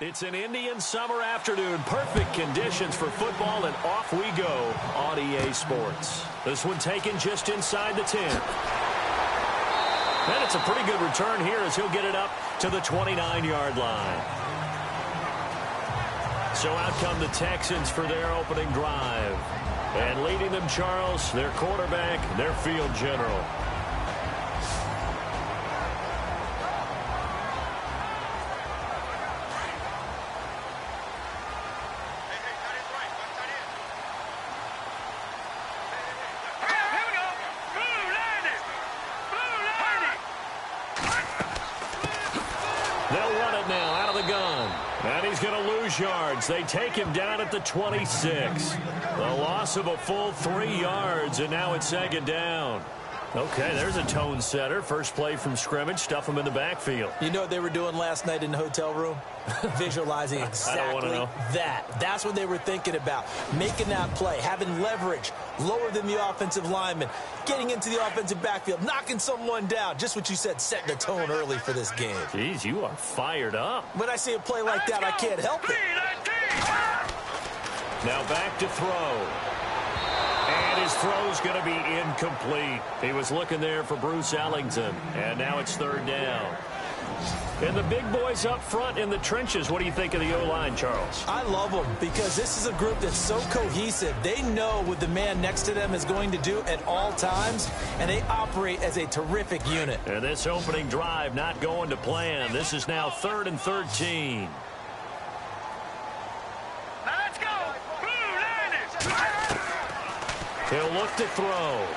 It's an Indian summer afternoon. Perfect conditions for football, and off we go on EA Sports. This one taken just inside the 10. And it's a pretty good return here as he'll get it up to the 29-yard line. So out come the Texans for their opening drive. And leading them, Charles, their quarterback, their field general. And he's going to lose yards. They take him down at the 26. A loss of a full 3 yards, and now it's second down. Okay, there's a tone setter. First play from scrimmage, stuff him in the backfield. You know what they were doing last night in the hotel room? Visualizing exactly that. That's what they were thinking about. Making that play, having leverage, lower than the offensive lineman, getting into the offensive backfield, knocking someone down. Just what you said, setting the tone early for this game. Jeez, you are fired up. When I see a play like that, I can't help it. Now back to throw. And his throw's going to be incomplete. He was looking there for Bruce Ellington. And now it's third down. And the big boys up front in the trenches. What do you think of the O-line, Charles? I love them because this is a group that's so cohesive. They know what the man next to them is going to do at all times, and they operate as a terrific unit. And this opening drive not going to plan. This is now 3rd and 13. Let's go! Blue Liners! He'll look to throw.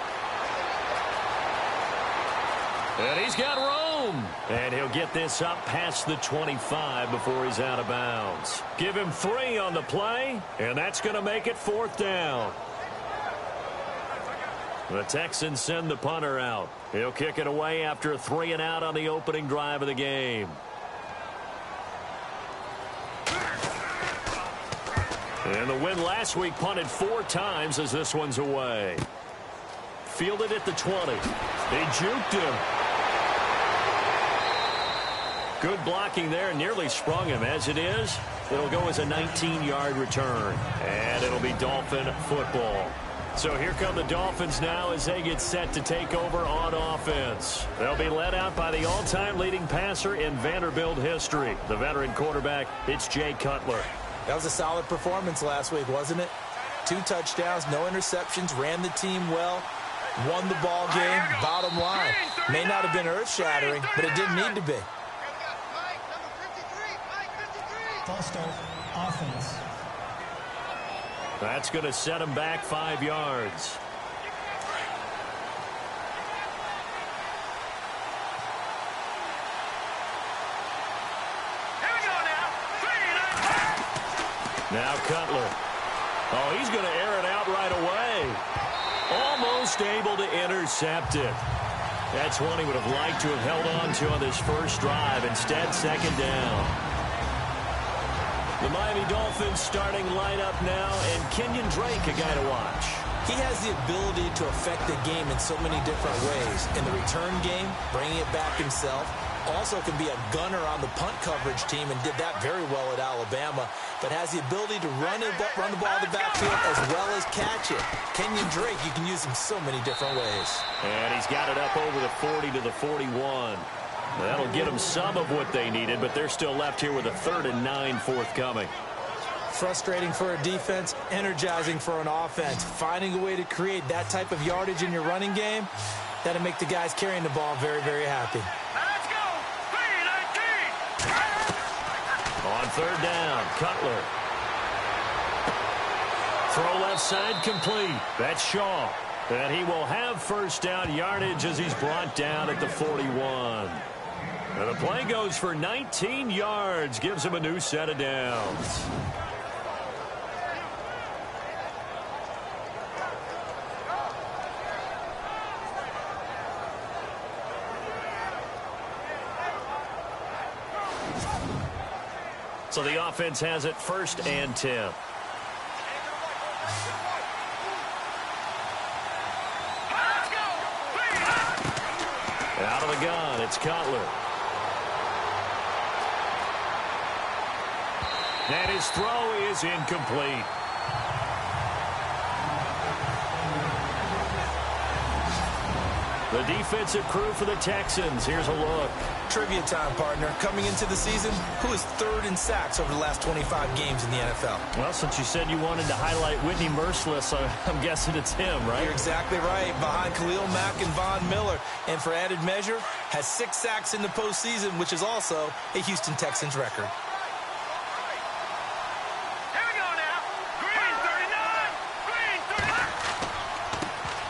And he's got room. And he'll get this up past the 25 before he's out of bounds. Give him 3 on the play, and that's going to make it 4th down. The Texans send the punter out. He'll kick it away after a 3 and out on the opening drive of the game. And the win last week punted 4 times as this one's away. Fielded at the 20. They juked him. Good blocking there, nearly sprung him. As it is, it'll go as a 19-yard return. And it'll be Dolphin football. So here come the Dolphins now as they get set to take over on offense. They'll be led out by the all-time leading passer in Vanderbilt history. The veteran quarterback, it's Jay Cutler. That was a solid performance last week, wasn't it? 2 touchdowns, no interceptions, ran the team well, won the ball game. Bottom line, may not have been earth-shattering, but it didn't need to be. False start, offense. That's going to set him back 5 yards. Now Cutler. Oh, he's going to air it out right away. Almost able to intercept it. That's one he would have liked to have held on to on this first drive. Instead, second down. The Miami Dolphins starting lineup now, and Kenyon Drake, a guy to watch. He has the ability to affect the game in so many different ways. In the return game, bringing it back himself. Also can be a gunner on the punt coverage team and did that very well at Alabama, but has the ability to run the ball in the backfield as well as catch it. Kenyon Drake, you can use him so many different ways. And he's got it up over the 40 to the 41. That'll get them some of what they needed, but they're still left here with a 3rd and 9 forthcoming. Frustrating for a defense, energizing for an offense. Finding a way to create that type of yardage in your running game, that'll make the guys carrying the ball very, very happy. On 3rd down, Cutler. Throw left side complete. That's Shaw. And he will have first down yardage as he's brought down at the 41. And the play goes for 19 yards. Gives him a new set of downs. So the offense has it 1st and 10. Out of the gun, it's Cutler. And his throw is incomplete. The defensive crew for the Texans. Here's a look. Trivia time, partner. Coming into the season, who is third in sacks over the last 25 games in the NFL? Well, since you said you wanted to highlight Whitney Merciless, I'm guessing it's him, right? You're exactly right. Behind Khalil Mack and Von Miller. And for added measure, has 6 sacks in the postseason, which is also a Houston Texans record.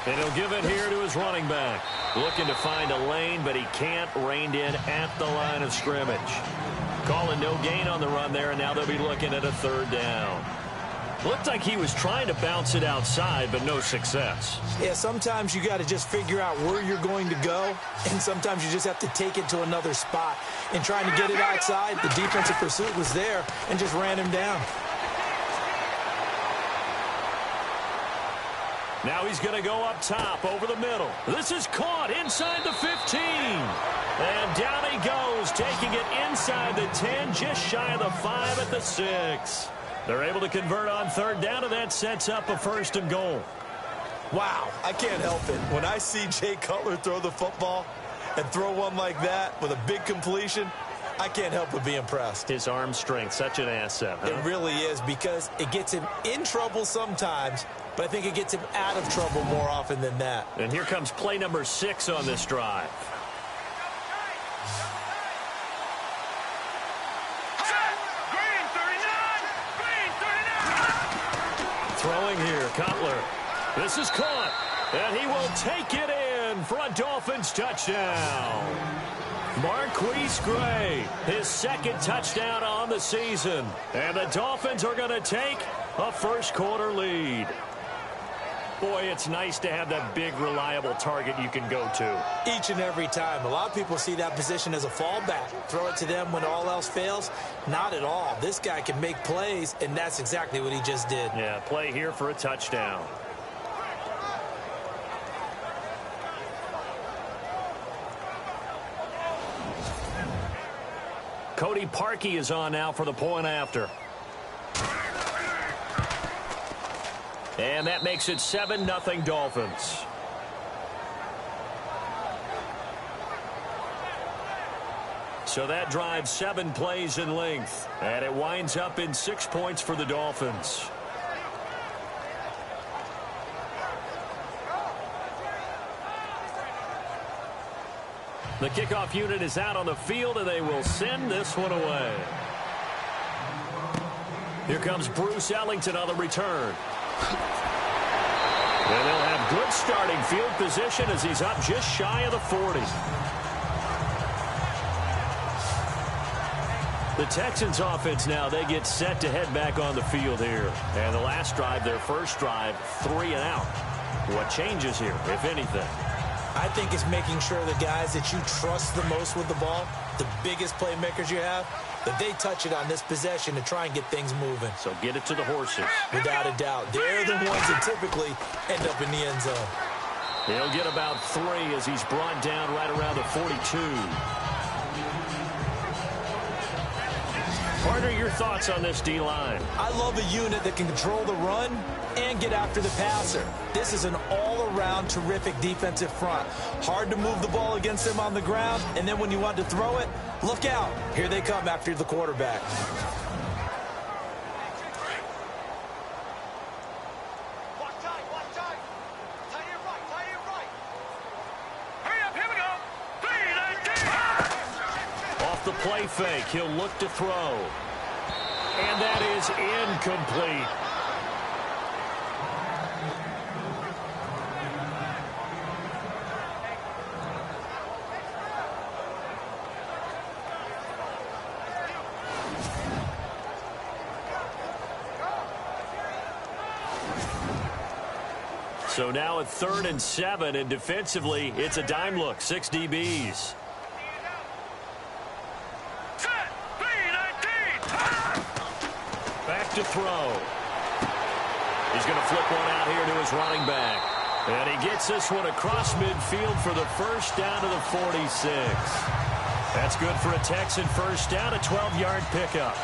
And he'll give it here to his running back. Looking to find a lane, but he can't rein in at the line of scrimmage. Calling no gain on the run there, and now they'll be looking at a 3rd down. Looked like he was trying to bounce it outside, but no success. Yeah, sometimes you got to just figure out where you're going to go, and sometimes you just have to take it to another spot. And trying to get it outside, the defensive pursuit was there and just ran him down. Now he's going to go up top over the middle. This is caught inside the 15. And down he goes, taking it inside the 10, just shy of the 5 at the 6. They're able to convert on 3rd down, and that sets up a 1st and goal. Wow, I can't help it. When I see Jay Cutler throw the football and throw one like that with a big completion, I can't help but be impressed. His arm strength, such an asset, huh? It really is, because it gets him in trouble sometimes, but I think it gets him out of trouble more often than that. And here comes play number 6 on this drive. Throwing here, Cutler. This is caught, and he will take it in for a Dolphins touchdown. Marquise Gray, his 2nd touchdown on the season. And the Dolphins are going to take a 1st quarter lead. Boy, it's nice to have that big, reliable target you can go to. Each and every time. A lot of people see that position as a fallback. Throw it to them when all else fails. Not at all. This guy can make plays, and that's exactly what he just did. Yeah, play here for a touchdown. Cody Parkey is on now for the point after. And that makes it 7-0 Dolphins. So that drives 7 plays in length. And it winds up in 6 points for the Dolphins. The kickoff unit is out on the field, and they will send this one away. Here comes Bruce Ellington on the return. And they'll have good starting field position as he's up just shy of the 40. The Texans offense now, they get set to head back on the field here. And the last drive, their first drive, 3 and out. What changes here, if anything? I think it's making sure the guys that you trust the most with the ball, the biggest playmakers you have, that they touch it on this possession to try and get things moving. So get it to the horses. Without a doubt. They're the ones that typically end up in the end zone. He'll get about 3 as he's brought down right around the 42. Partner, your thoughts on this D-line? I love a unit that can control the run and get after the passer. This is an all-around terrific defensive front. Hard to move the ball against them on the ground, and then when you want to throw it, look out. Here they come after the quarterback. The play fake. He'll look to throw. And that is incomplete. So now at 3rd and 7, and defensively, it's a dime look. 6 DBs. To throw. He's going to flip one out here to his running back. And he gets this one across midfield for the first down to the 46. That's good for a Texan first down, a 12-yard pickup.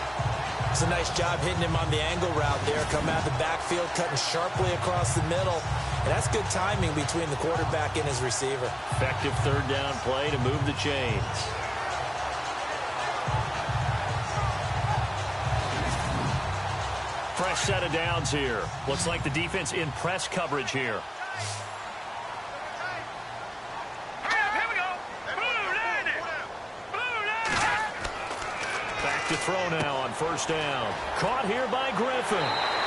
It's a nice job hitting him on the angle route there. Coming out of the backfield, cutting sharply across the middle. And that's good timing between the quarterback and his receiver. Effective third down play to move the chains. Fresh set of downs here. Looks like the defense in press coverage here. Back to throw now on first down. Caught here by Griffin.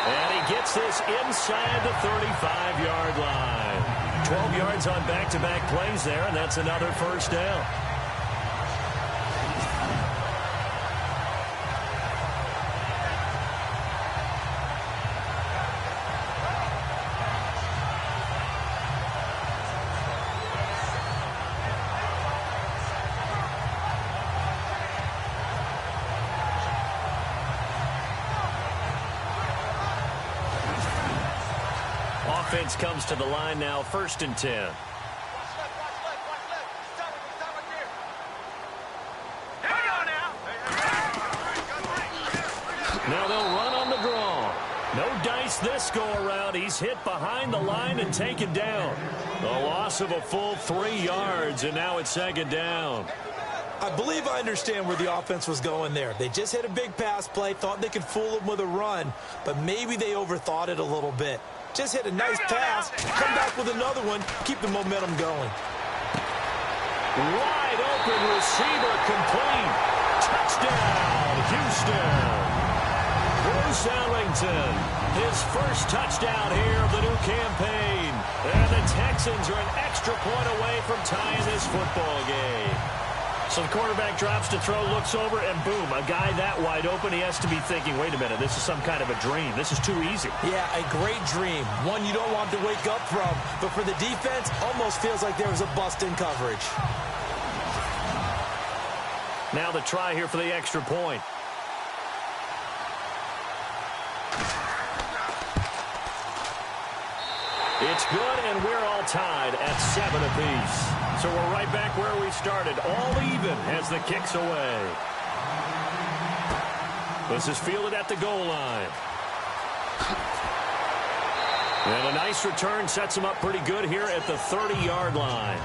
And he gets this inside the 35-yard line. 12 yards on back-to-back plays there, and that's another first down. Offense comes to the line now, 1st and 10. Now they'll run on the draw. No dice this go-around. He's hit behind the line and taken down. The loss of a full 3 yards, and now it's 2nd down. I believe I understand where the offense was going there. They just hit a big pass play, thought they could fool him with a run, but maybe they overthought it a little bit. Just hit a nice pass, come back with another one, keep the momentum going. Wide open receiver complete. Touchdown, Houston. Bruce Ellington, his first touchdown here of the new campaign. And the Texans are an extra point away from tying this football game. So the quarterback drops to throw, looks over, and boom, a guy that wide open, he has to be thinking, wait a minute, this is some kind of a dream. This is too easy. Yeah, a great dream. One you don't want to wake up from. But for the defense, almost feels like there was a bust in coverage. Now the try here for the extra point. It's good, and we're all tied at 7 apiece. So we're right back where we started, all even as the kick's away. This is fielded at the goal line. And a nice return sets him up pretty good here at the 30-yard line.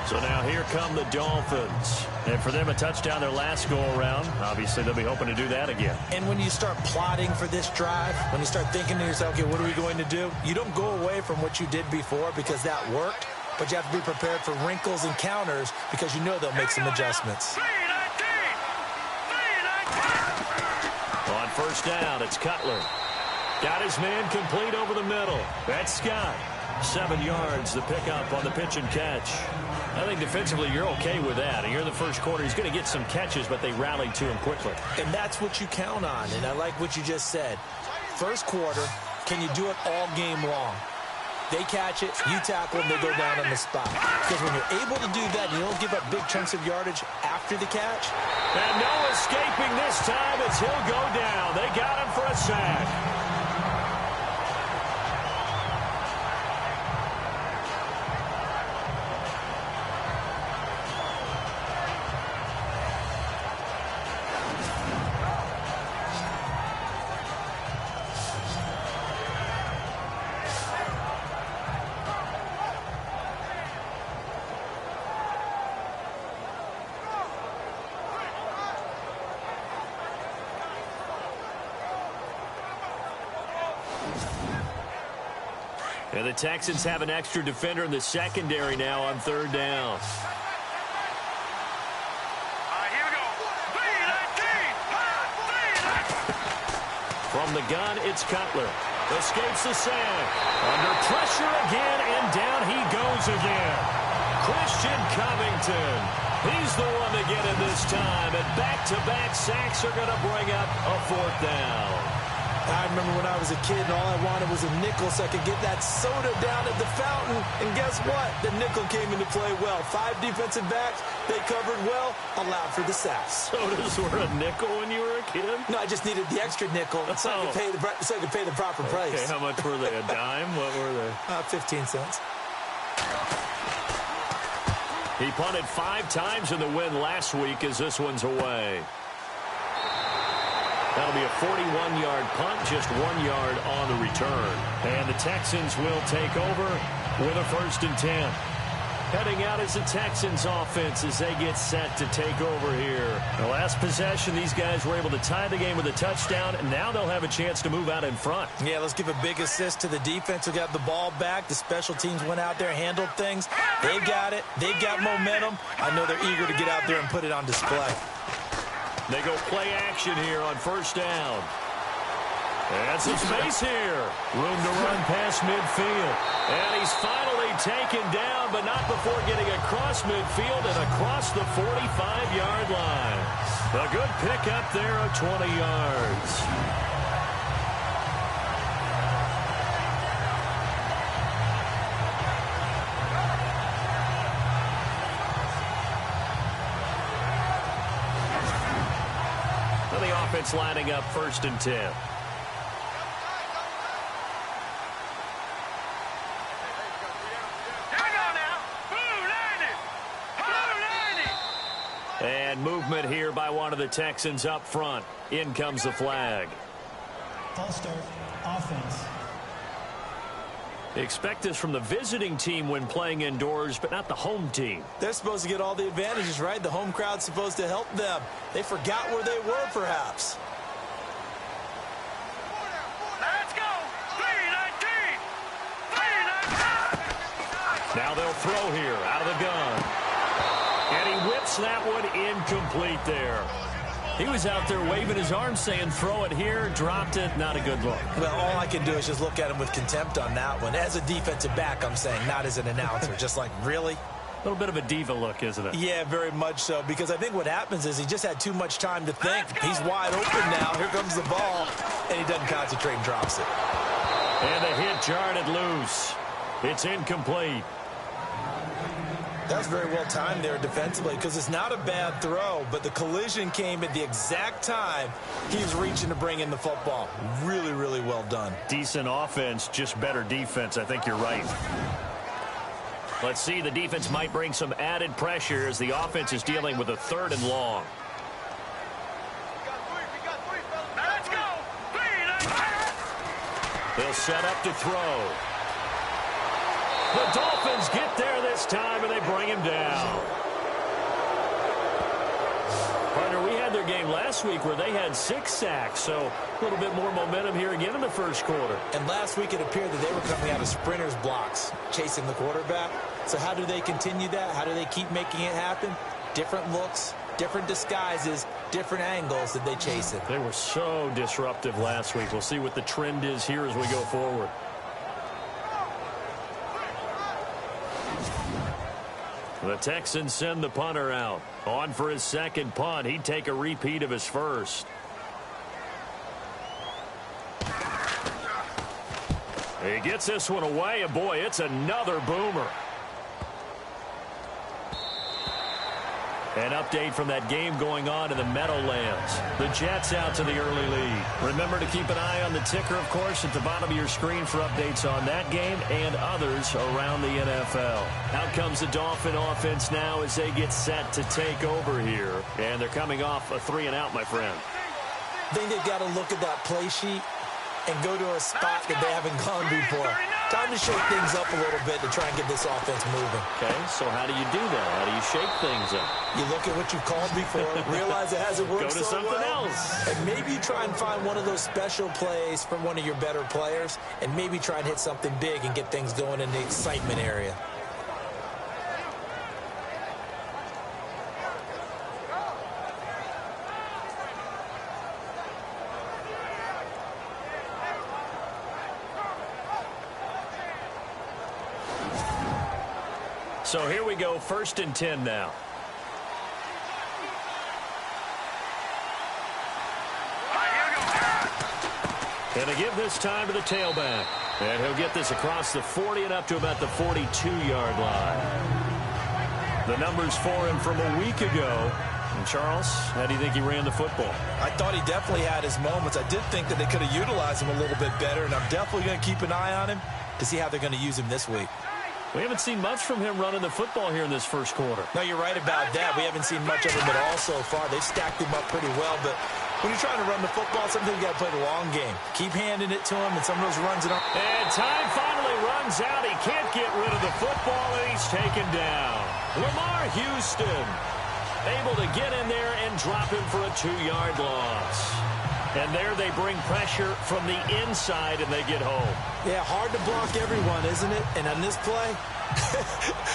So now here come the Dolphins. And for them, a touchdown their last go-around. Obviously, they'll be hoping to do that again. And when you start plotting for this drive, when you start thinking to yourself, okay, what are we going to do? You don't go away from what you did before because that worked, but you have to be prepared for wrinkles and counters because you know they'll make some adjustments. On first down, it's Cutler. Got his man complete over the middle. That's Scott. 7 yards, the pickup on the pitch and catch. I think defensively you're okay with that. And here in the first quarter, he's going to get some catches, but they rallied to him quickly. And that's what you count on, and I like what you just said. First quarter, can you do it all game long? They catch it, you tackle them, they go down on the spot. Because when you're able to do that, you don't give up big chunks of yardage after the catch. And no escaping this time as he'll go down. They got him for a sack. And the Texans have an extra defender in the secondary now on third down. Here we go. From the gun, it's Cutler. Escapes the sack. Under pressure again, and down he goes again. Christian Covington. He's the one to get it this time. And back-to-back sacks are going to bring up a 4th down. I remember when I was a kid and all I wanted was a nickel so I could get that soda down at the fountain. And guess what? The nickel came into play well. 5 defensive backs, they covered well, allowed for the sacks. Sodas were a nickel when you were a kid? No, I just needed the extra nickel so I could pay the proper price. Okay, how much were they? A dime? What were they? 15 cents. He punted 5 times in the win last week as this one's away. That'll be a 41-yard punt, just 1 yard on the return. And the Texans will take over with a 1st and 10. Heading out is the Texans offense as they get set to take over here. The last possession, these guys were able to tie the game with a touchdown, and now they'll have a chance to move out in front. Yeah, let's give a big assist to the defense who got the ball back. The special teams went out there, handled things. They've got it. They've got momentum. I know they're eager to get out there and put it on display. They go play action here on 1st down. And some space here. Room to run past midfield. And he's finally taken down, but not before getting across midfield and across the 45-yard line. A good pickup there of 20 yards. The offense lining up 1st and 10. And movement here by one of the Texans up front. In comes the flag. False start, offense. Expect this from the visiting team when playing indoors, but not the home team. They're supposed to get all the advantages, right? The home crowd's supposed to help them. They forgot where they were, perhaps. Let's go. 3-19. 3-19. Now they'll throw here out of the gun. And he whips that one incomplete there. He was out there waving his arms saying, throw it here, dropped it, not a good look. Well, all I can do is just look at him with contempt on that one. As a defensive back, I'm saying, not as an announcer. Just like, really? A little bit of a diva look, isn't it? Yeah, very much so, because I think what happens is he just had too much time to think. He's wide open now. Here comes the ball, and he doesn't concentrate and drops it. And the hit jarred it loose. It's incomplete. That's very well timed there defensively because it's not a bad throw, but the collision came at the exact time he was reaching to bring in the football. Really, really well done. Decent offense, just better defense. I think you're right. Let's see, the defense might bring some added pressure as the offense is dealing with a 3rd and long. Let's go. 3-19. They'll set up to throw. The Dolphins get there this time, and they bring him down. Partner, we had their game last week where they had 6 sacks, so a little bit more momentum here again in the 1st quarter. And last week it appeared that they were coming out of sprinters blocks, chasing the quarterback. So how do they continue that? How do they keep making it happen? Different looks, different disguises, different angles that they chase it. They were so disruptive last week. We'll see what the trend is here as we go forward. The Texans send the punter out. On for his 2nd punt. He'd take a repeat of his 1st. He gets this one away, and boy, it's another boomer. An update from that game going on in the Meadowlands. The Jets out to the early lead. Remember to keep an eye on the ticker, of course, at the bottom of your screen for updates on that game and others around the NFL. Out comes the Dolphin offense now as they get set to take over here. And they're coming off a 3-and-out, my friend. I think they've got to look at that play sheet and go to a spot that they haven't gone before. Time to shake things up a little bit to try and get this offense moving. Okay, so how do you do that? How do you shake things up? You look at what you've called before, realize it hasn't worked Go to so something well, else. and maybe you try and find one of those special plays from one of your better players, and maybe try and hit something big and get things going in the excitement area. So here we go, 1st and 10 now. And they give this time to the tailback. And he'll get this across the 40 and up to about the 42-yard line. The numbers for him from a week ago. And Charles, how do you think he ran the football? I thought he definitely had his moments. I did think that they could have utilized him a little bit better, and I'm definitely going to keep an eye on him to see how they're going to use him this week. We haven't seen much from him running the football here in this first quarter. No, you're right about that. We haven't seen much of him at all so far. They've stacked him up pretty well, but when you're trying to run the football, sometimes you got to play the long game. Keep handing it to him, and some of those runs. And time finally runs out. He can't get rid of the football, and he's taken down. Lamar Houston able to get in there and drop him for a 2-yard loss. And there they bring pressure from the inside, and they get home. Yeah, hard to block everyone, isn't it? And on this play,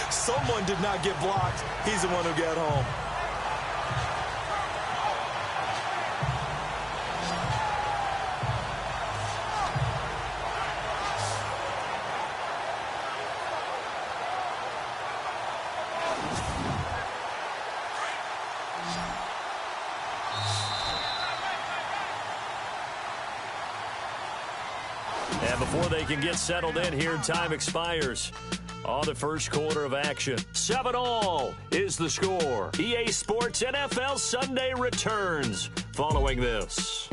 someone did not get blocked. He's the one who got home. And before they can get settled in here, time expires on the first quarter of action. 7-all is the score. EA Sports NFL Sunday returns following this.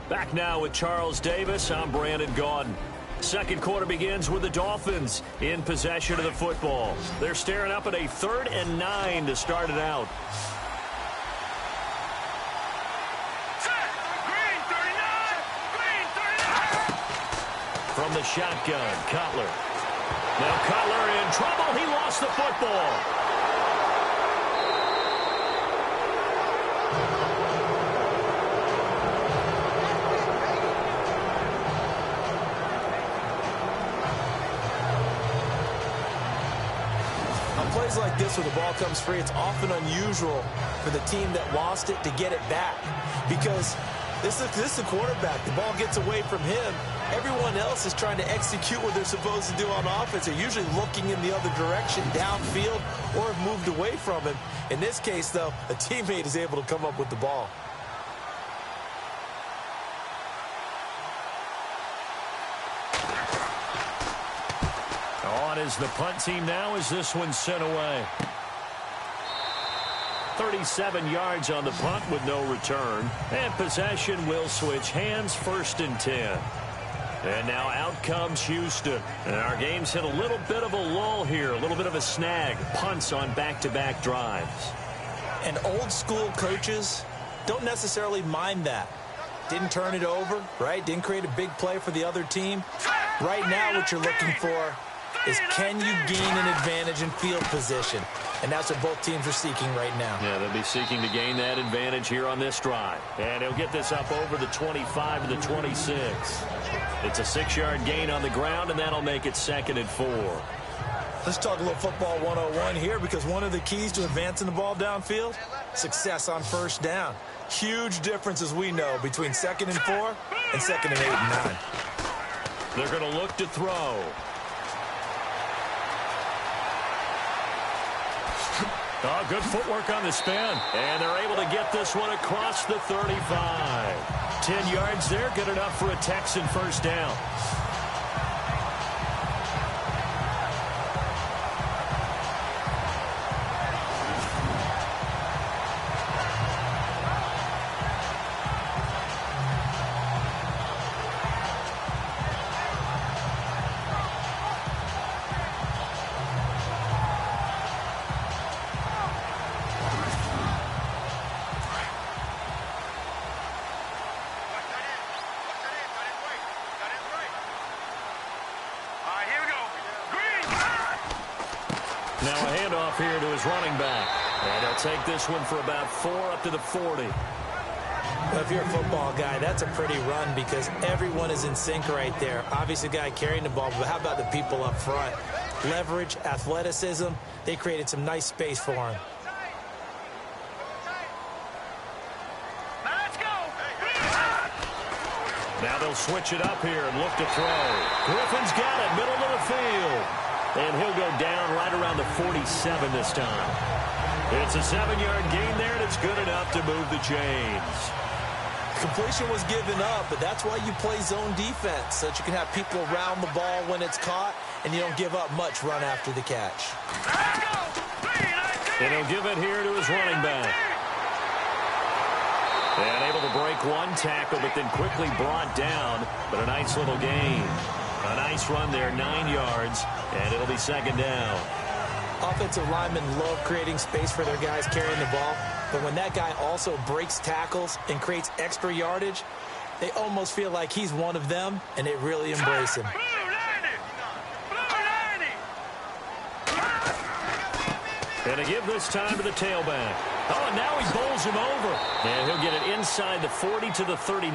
Back now with Charles Davis. I'm Brandon Gaudin. Second quarter begins with the Dolphins in possession of the football. They're staring up at a 3rd and 9 to start it out. From the shotgun, Cutler. Now Cutler in trouble. He lost the football. On plays like this where the ball comes free, it's often unusual for the team that lost it to get it back. Because this is the quarterback. The ball gets away from him. Everyone else is trying to execute what they're supposed to do on offense. They're usually looking in the other direction, downfield, or have moved away from him. In this case, though, a teammate is able to come up with the ball. On is the punt team now as this one's sent away. 37 yards on the punt with no return. And possession will switch hands, 1st and 10. And now out comes Houston. And our game's hit a little bit of a lull here, a little bit of a snag. Punts on back-to-back drives. And old-school coaches don't necessarily mind that. Didn't turn it over, right? Didn't create a big play for the other team. Right now what you're looking for is can you gain an advantage in field position? And that's what both teams are seeking right now. Yeah, they'll be seeking to gain that advantage here on this drive. And he'll get this up over the 25 to the 26. It's a 6-yard gain on the ground, and that'll make it 2nd and 4. Let's talk a little football 101 here, because one of the keys to advancing the ball downfield, success on 1st down. Huge difference, as we know, between 2nd and 4 and 2nd and 8 and 9. They're going to look to throw. Oh, good footwork on the spin. And they're able to get this one across the 35. 10 yards there, good enough for a Texan 1st down. Now a handoff here to his running back. And he'll take this one for about 4 up to the 40. Well, if you're a football guy, that's a pretty run because everyone is in sync right there. Obviously, the guy carrying the ball, but how about the people up front? Leverage, athleticism, they created some nice space for him. Now they'll switch it up here and look to throw. Griffin's got it, middle of the field. And he'll go down right around the 47 this time. It's a 7-yard gain there, and it's good enough to move the chains. Completion was given up, but that's why you play zone defense, so that you can have people around the ball when it's caught, and you don't give up much run after the catch. And he'll give it here to his running back. And able to break one tackle, but then quickly brought down. But a nice little gain. A nice run there, 9 yards, and it'll be second down. Offensive linemen love creating space for their guys carrying the ball, but when that guy also breaks tackles and creates extra yardage, they almost feel like he's one of them, and they really embrace him. And to give this time to the tailback. Oh, and now he bowls him over. And he'll get it inside the 40 to the 39.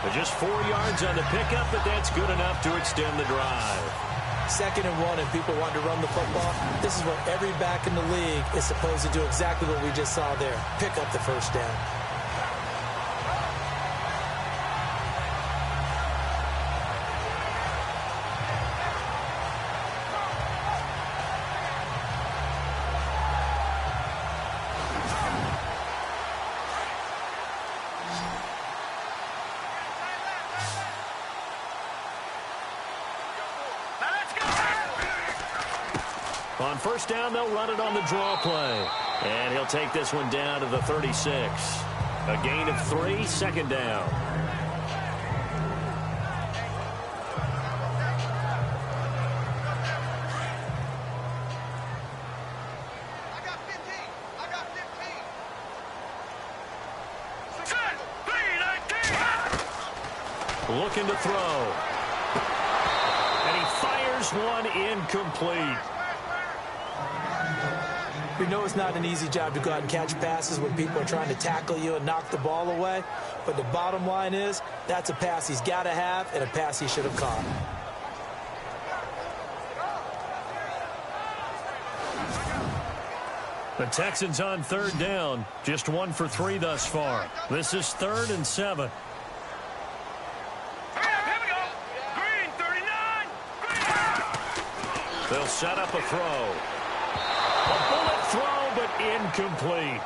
But just 4 yards on the pickup, but that's good enough to extend the drive. 2nd and 1, and people want to run the football. This is what every back in the league is supposed to do, exactly what we just saw there. Pick up the first down. On first down, they'll run it on the draw play. And he'll take this one down to the 36. A gain of 3, second down. Looking to throw. And he fires one incomplete. We know it's not an easy job to go out and catch passes when people are trying to tackle you and knock the ball away. But the bottom line is, that's a pass he's got to have and a pass he should have caught. The Texans on third down. Just 1 for 3 thus far. This is 3rd and 7. They'll set up a throw. A bullet throw, but incomplete.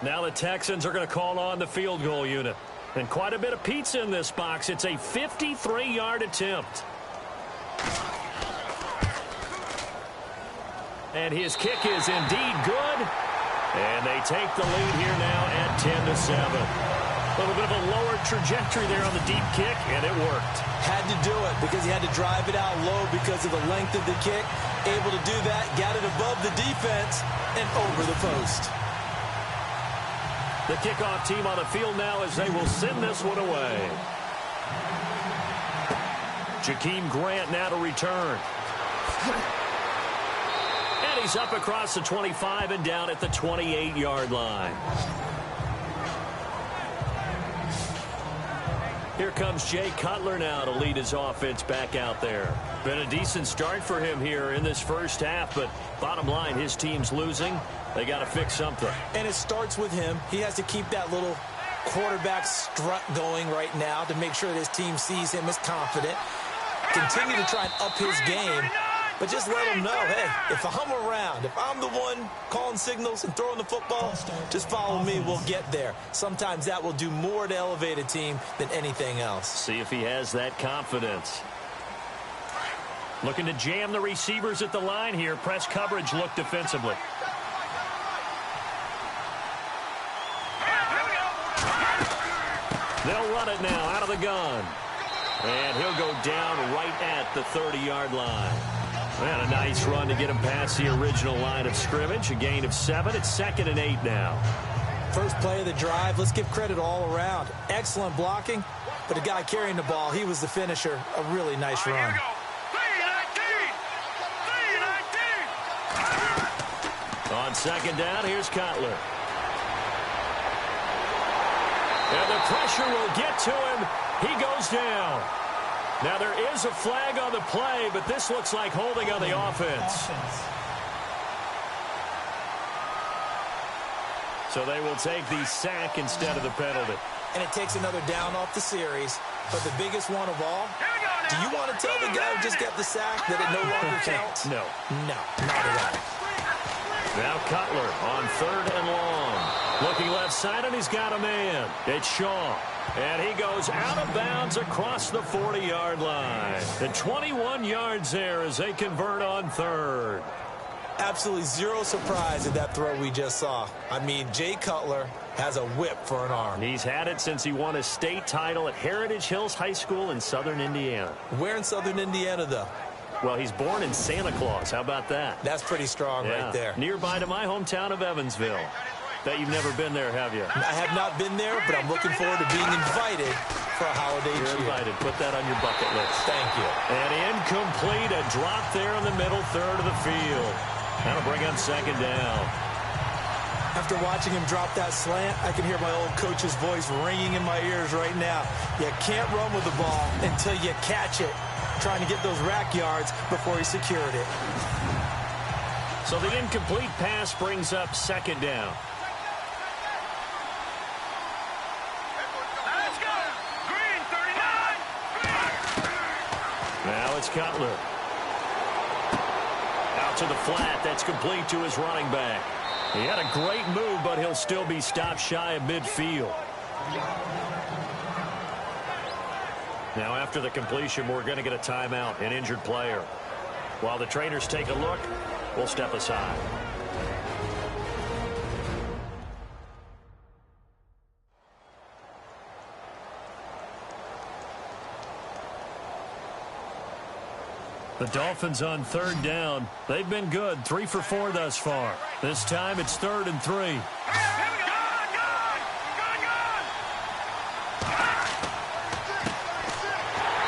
Now the Texans are going to call on the field goal unit. And quite a bit of pizza in this box. It's a 53-yard attempt. And his kick is indeed good. And they take the lead here now at 10-7. A little bit of a lower trajectory there on the deep kick, and it worked. Had to do it because he had to drive it out low because of the length of the kick. Able to do that, got it above the defense and over the post. The kickoff team on the field now as they will send this one away. Jakeem Grant now to return. And he's up across the 25 and down at the 28-yard line. Here comes Jay Cutler now to lead his offense back out there. Been a decent start for him here in this first half, but bottom line, his team's losing. They got to fix something. And it starts with him. He has to keep that little quarterback strut going right now to make sure that his team sees him as confident. Continue to try and up his game, but just let him know, hey, if I'm around, if I'm the one calling signals and throwing the football, just follow me, we'll get there. Sometimes that will do more to elevate a team than anything else. See if he has that confidence. Looking to jam the receivers at the line here. Press coverage look defensively. They'll run it now out of the gun. And he'll go down right at the 30-yard line. And a nice run to get him past the original line of scrimmage. A gain of 7. It's 2nd and 8 now. First play of the drive. Let's give credit all around. Excellent blocking. But the guy carrying the ball, he was the finisher. A really nice run. On 2nd down, here's Cutler. And the pressure will get to him. He goes down. Now there is a flag on the play, but this looks like holding on the offense. So they will take the sack instead of the penalty. And it takes another down off the series. But the biggest one of all, do you want to tell the guy who just got the sack that it no longer counts? No. No, not at all. Now Cutler on 3rd and long. Looking left side, and he's got a man. It's Shaw. And he goes out of bounds across the 40-yard line. And 21 yards there as they convert on 3rd. Absolutely zero surprise at that throw we just saw. I mean, Jay Cutler has a whip for an arm. He's had it since he won a state title at Heritage Hills High School in southern Indiana. Where in southern Indiana, though? Well, he's born in Santa Claus. How about that? That's pretty strong right there. Nearby to my hometown of Evansville. Bet you've never been there, have you? I have not been there, but I'm looking forward to being invited for a holiday cheer. You're invited. Put that on your bucket list. Thank you. And incomplete. A drop there in the middle third of the field. That'll bring up 2nd down. After watching him drop that slant, I can hear my old coach's voice ringing in my ears right now. You can't run with the ball until you catch it. Trying to get those rack yards before he secured it. So the incomplete pass brings up 2nd down. Let's go. Green, 39. Now it's Cutler. Out to the flat. That's complete to his running back. He had a great move, but he'll still be stopped shy of midfield. Now after the completion, we're going to get a timeout, an injured player. While the trainers take a look, we'll step aside. The Dolphins on 3rd down. They've been good, 3 for 4 thus far. This time it's 3rd and 3. Here we go.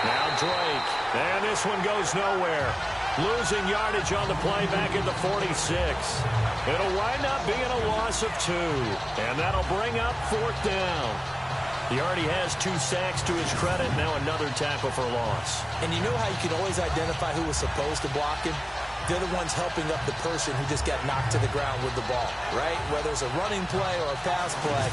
Now Drake. And this one goes nowhere. Losing yardage on the play back at the 46. It'll wind up being a loss of 2. And that'll bring up 4th down. He already has 2 sacks to his credit. Now another tackle for loss. And you know how you can always identify who was supposed to block him? They're the ones helping up the person who just got knocked to the ground with the ball, right? Whether it's a running play or a pass play,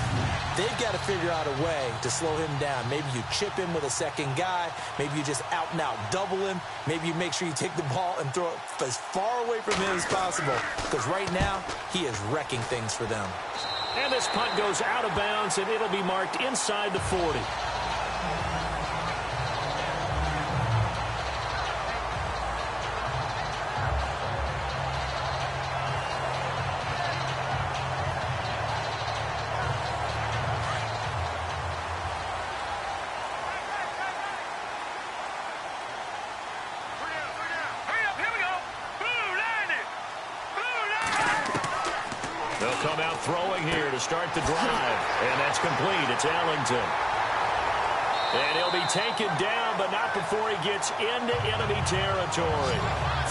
they've got to figure out a way to slow him down. Maybe you chip him with a second guy. Maybe you just out-and-out double him. Maybe you make sure you take the ball and throw it as far away from him as possible. Because right now, he is wrecking things for them. And this punt goes out of bounds, and it'll be marked inside the 40. They'll come out throwing here to start the drive. And that's complete. It's Ellington. And he'll be taken down, but not before he gets into enemy territory.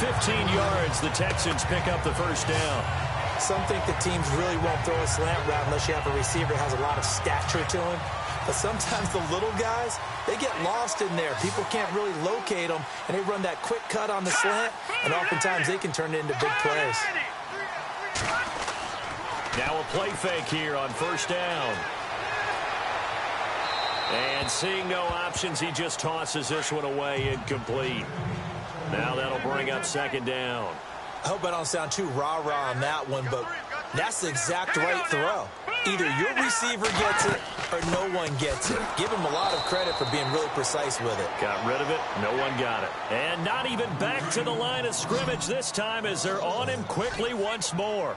15 yards, the Texans pick up the 1st down. Some think the teams really won't throw a slant route unless you have a receiver that has a lot of stature to him. But sometimes the little guys, they get lost in there. People can't really locate them, and they run that quick cut on the slant, and oftentimes they can turn it into big plays. Now a play fake here on 1st down. And seeing no options, he just tosses this one away incomplete. Now that'll bring up 2nd down. I hope I don't sound too rah-rah on that one, but that's the exact right throw. Either your receiver gets it or no one gets it. Give him a lot of credit for being really precise with it. Got rid of it. No one got it. And not even back to the line of scrimmage this time as they're on him quickly once more.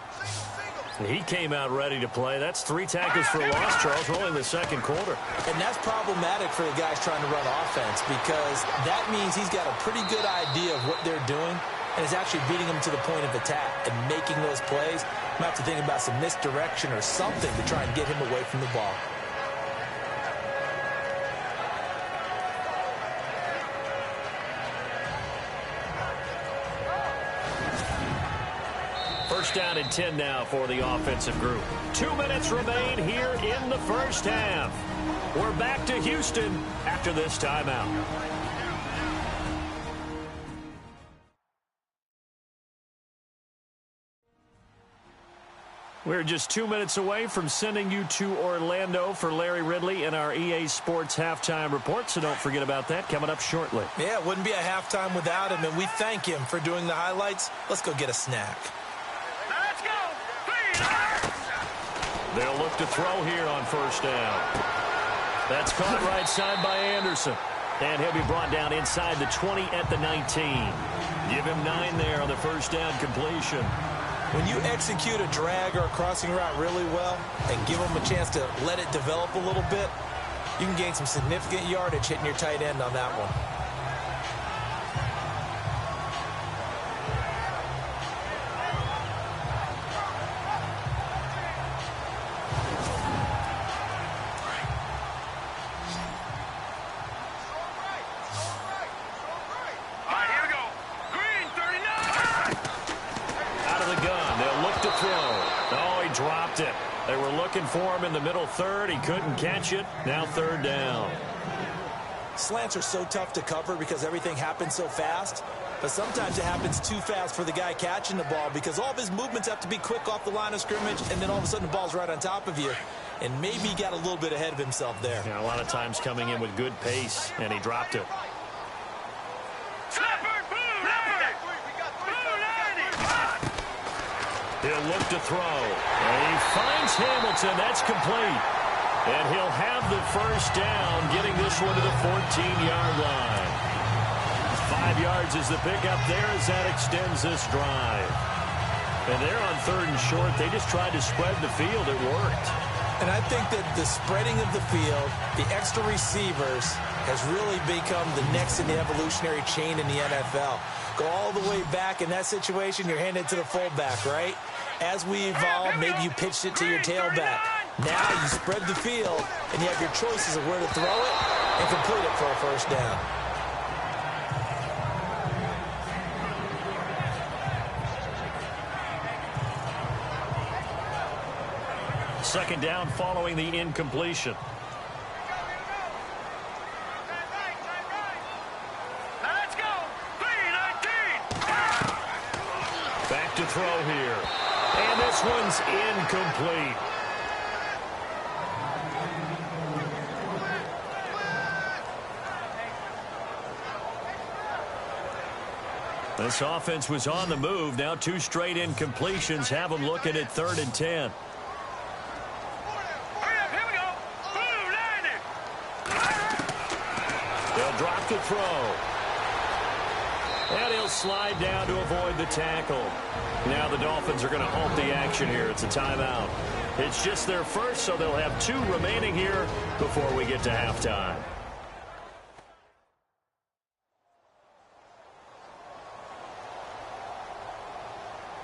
He came out ready to play. That's 3 tackles for loss, Charles. We're only in the 2nd quarter. And that's problematic for the guys trying to run offense because that means he's got a pretty good idea of what they're doing and is actually beating them to the point of attack and making those plays. You might have to think about some misdirection or something to try and get him away from the ball. First down and 10 now for the offensive group. 2 minutes remain here in the 1st half. We're back to Houston after this timeout. We're just 2 minutes away from sending you to Orlando for Larry Ridley and our EA Sports Halftime Report, so don't forget about that coming up shortly. Yeah, it wouldn't be a halftime without him, and we thank him for doing the highlights. Let's go get a snack. Let's go. They'll look to throw here on first down. That's caught right side by Anderson. And he'll be brought down inside the 20 at the 19. Give him 9 there on the first down completion. When you execute a drag or a crossing route really well and give them a chance to let it develop a little bit, you can gain some significant yardage hitting your tight end on that one. They were looking for him in the middle third. He couldn't catch it. Now third down. Slants are so tough to cover because everything happens so fast. But sometimes it happens too fast for the guy catching the ball because all of his movements have to be quick off the line of scrimmage, and then all of a sudden the ball's right on top of you. And maybe he got a little bit ahead of himself there. Yeah, a lot of times coming in with good pace, and he dropped it. He'll look to throw. And he finds Hamilton. That's complete. And he'll have the first down, getting this one to the 14-yard line. 5 yards is the pickup there as that extends this drive. And they're on third and short. They just tried to spread the field. It worked. And I think that the spreading of the field, the extra receivers, has really become the next in the evolutionary chain in the NFL. Go all the way back in that situation, you're handed to the fullback, right? As we evolve, maybe you pitched it to your tailback. Now you spread the field, and you have your choices of where to throw it and complete it for a first down. Second down following the incompletion. Let's go. 3-19. Back to throw here. And this one's incomplete. This offense was on the move. Now 2 straight incompletions have them looking at 3rd and 10. They'll drop the throw. And he'll slide down to avoid the tackle. Now the Dolphins are going to halt the action here. It's a timeout. It's just their first, so they'll have 2 remaining here before we get to halftime.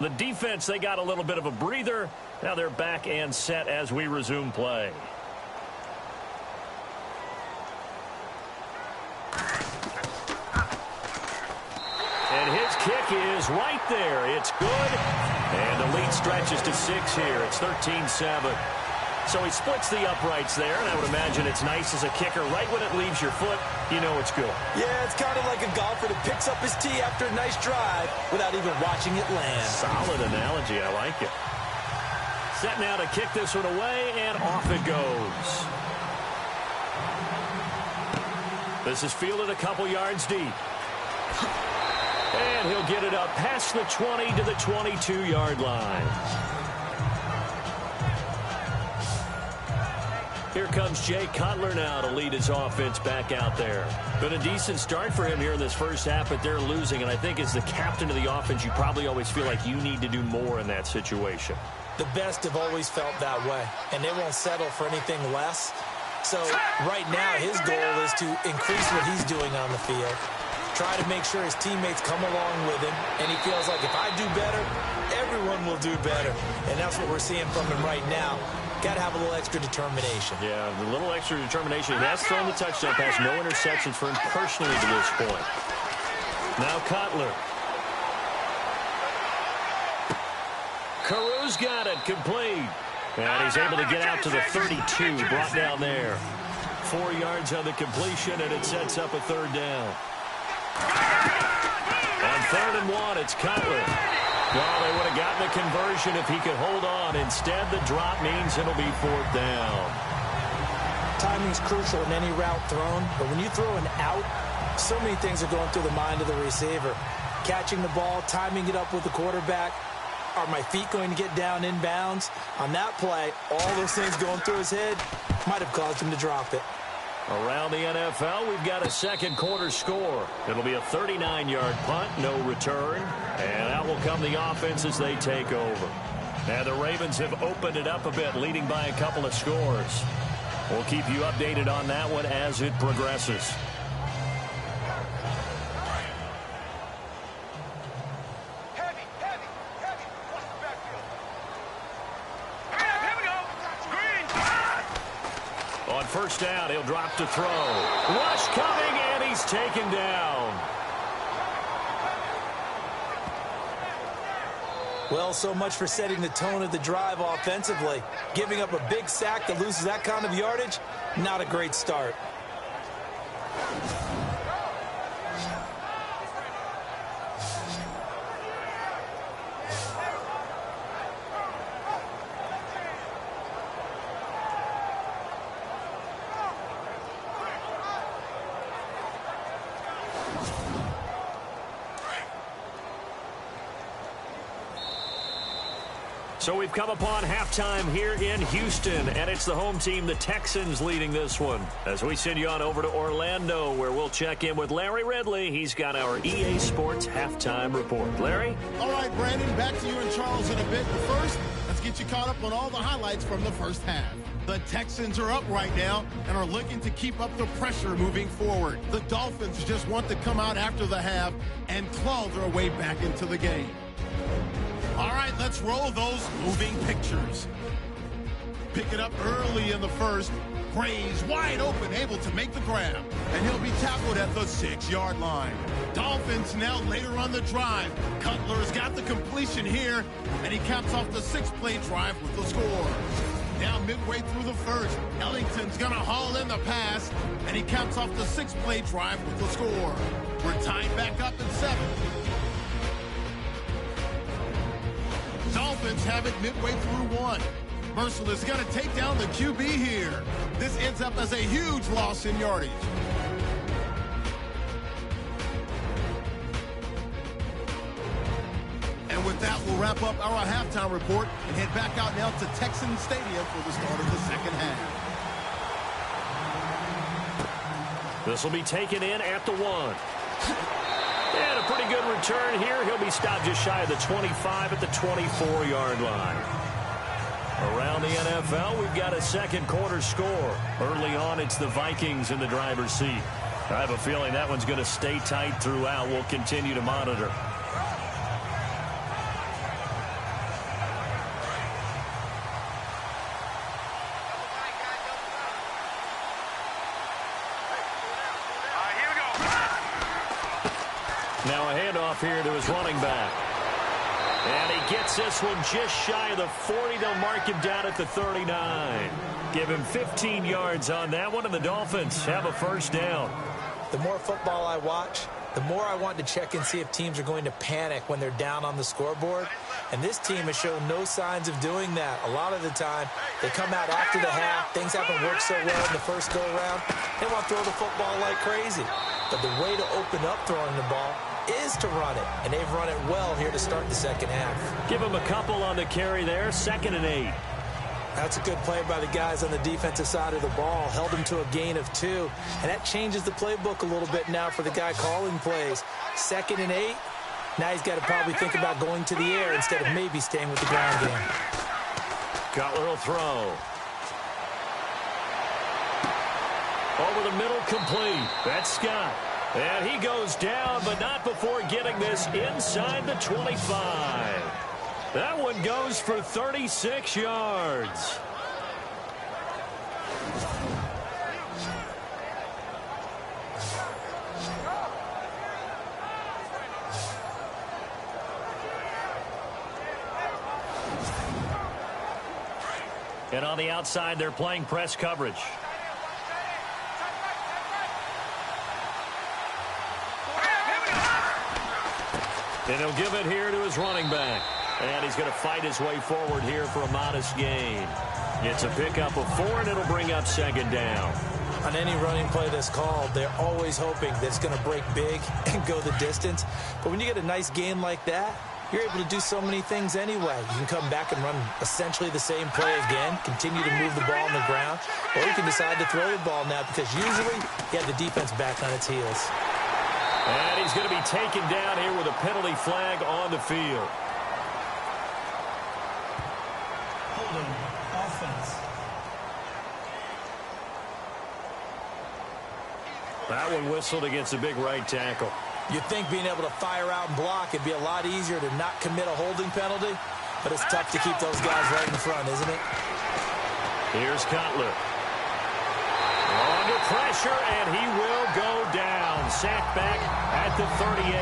The defense, they got a little bit of a breather. Now they're back and set as we resume play. And his kick is right there. It's good. And the lead stretches to 6 here. It's 13-7. So he splits the uprights there, and I would imagine it's nice as a kicker. Right when it leaves your foot, you know it's good. Yeah, it's kind of like a golfer that picks up his tee after a nice drive without even watching it land. Solid analogy. I like it. Set now to kick this one away, and off it goes. This is fielded a couple yards deep. And he'll get it up past the 20 to the 22-yard line. Here comes Jay Cutler now to lead his offense back out there. Been a decent start for him here in this first half, but they're losing. And I think as the captain of the offense, you probably always feel like you need to do more in that situation. The best have always felt that way, and they won't settle for anything less. So right now his goal is to increase what he's doing on the field. Try to make sure his teammates come along with him, and he feels like if I do better, everyone will do better. And that's what we're seeing from him right now. Got to have a little extra determination. Yeah, a little extra determination. He has thrown the touchdown pass. No interceptions for him personally to this point. Now Cutler. Carew's got it complete. And he's able to get out to the 32, brought down there. 4 yards on the completion, and it sets up a third down. On 3rd and 1, it's Cutler. Well, they would have gotten the conversion if he could hold on. Instead, the drop means it'll be 4th down. Timing's crucial in any route thrown, but when you throw an out, so many things are going through the mind of the receiver. Catching the ball, timing it up with the quarterback. Are my feet going to get down inbounds? On that play, all those things going through his head might have caused him to drop it. Around the NFL, we've got a second quarter score. It'll be a 39-yard punt, no return. And out will come the offense as they take over. Now the Ravens have opened it up a bit, leading by a couple of scores. We'll keep you updated on that one as it progresses. On first down, he'll drop to throw. Rush coming, and he's taken down. Well, so much for setting the tone of the drive offensively. Giving up a big sack that loses that kind of yardage, not a great start. So we've come upon halftime here in Houston, and it's the home team, the Texans, leading this one. As we send you on over to Orlando, where we'll check in with Larry Ridley. He's got our EA Sports halftime report. Larry? All right, Brandon, back to you and Charles in a bit. But first, let's get you caught up on all the highlights from the first half. The Texans are up right now and are looking to keep up the pressure moving forward. The Dolphins just want to come out after the half and claw their way back into the game. All right, let's roll those moving pictures. Pick it up early in the first. Gray's wide open, able to make the grab. And he'll be tackled at the 6-yard line. Dolphins now later on the drive. Cutler's got the completion here, and he caps off the 6-play drive with the score. Now midway through the first, Ellington's going to haul in the pass, and he caps off the 6-play drive with the score. We're tied back up at 7. Dolphins have it midway through 1. Mercil is going to take down the QB here. This ends up as a huge loss in yardage. And with that, we'll wrap up our halftime report and head back out now to Texans Stadium for the start of the second half. This will be taken in at the 1. And a pretty good return here. He'll be stopped just shy of the 25 at the 24-yard line. Around the NFL, we've got a second quarter score. Early on, it's the Vikings in the driver's seat. I have a feeling that one's going to stay tight throughout. We'll continue to monitor. Now a handoff here to his running back. And he gets this one just shy of the 40. They'll mark him down at the 39. Give him 15 yards on that one, and the Dolphins have a first down. The more football I watch, the more I want to check and see if teams are going to panic when they're down on the scoreboard. And this team has shown no signs of doing that. A lot of the time, they come out after the half. Things haven't worked so well in the first go-around. They want to throw the football like crazy. But the way to open up throwing the ball is to run it, and they've run it well here to start the second half. Give him a couple on the carry there, 2nd and 8. That's a good play by the guys on the defensive side of the ball. Held him to a gain of 2, and that changes the playbook a little bit now for the guy calling plays. 2nd and 8, now he's got to probably think about going to the air instead of maybe staying with the ground game. Cutler will throw. Over the middle, complete. That's Scott. And he goes down, but not before getting this inside the 25. That one goes for 36 yards. And on the outside, they're playing press coverage. And he'll give it here to his running back. And he's going to fight his way forward here for a modest gain. It's a pickup of 4, and it'll bring up 2nd down. On any running play that's called, they're always hoping that it's going to break big and go the distance. But when you get a nice gain like that, you're able to do so many things anyway. You can come back and run essentially the same play again, continue to move the ball on the ground, or you can decide to throw the ball now because usually you have the defense back on its heels. And he's going to be taken down here with a penalty flag on the field. Holding offense. That one whistled against a big right tackle. You'd think being able to fire out and block it'd be a lot easier to not commit a holding penalty, but it's tough to keep those guys right in front, isn't it? Here's Cutler. Under pressure, and he will go down. Sacked back at the 38.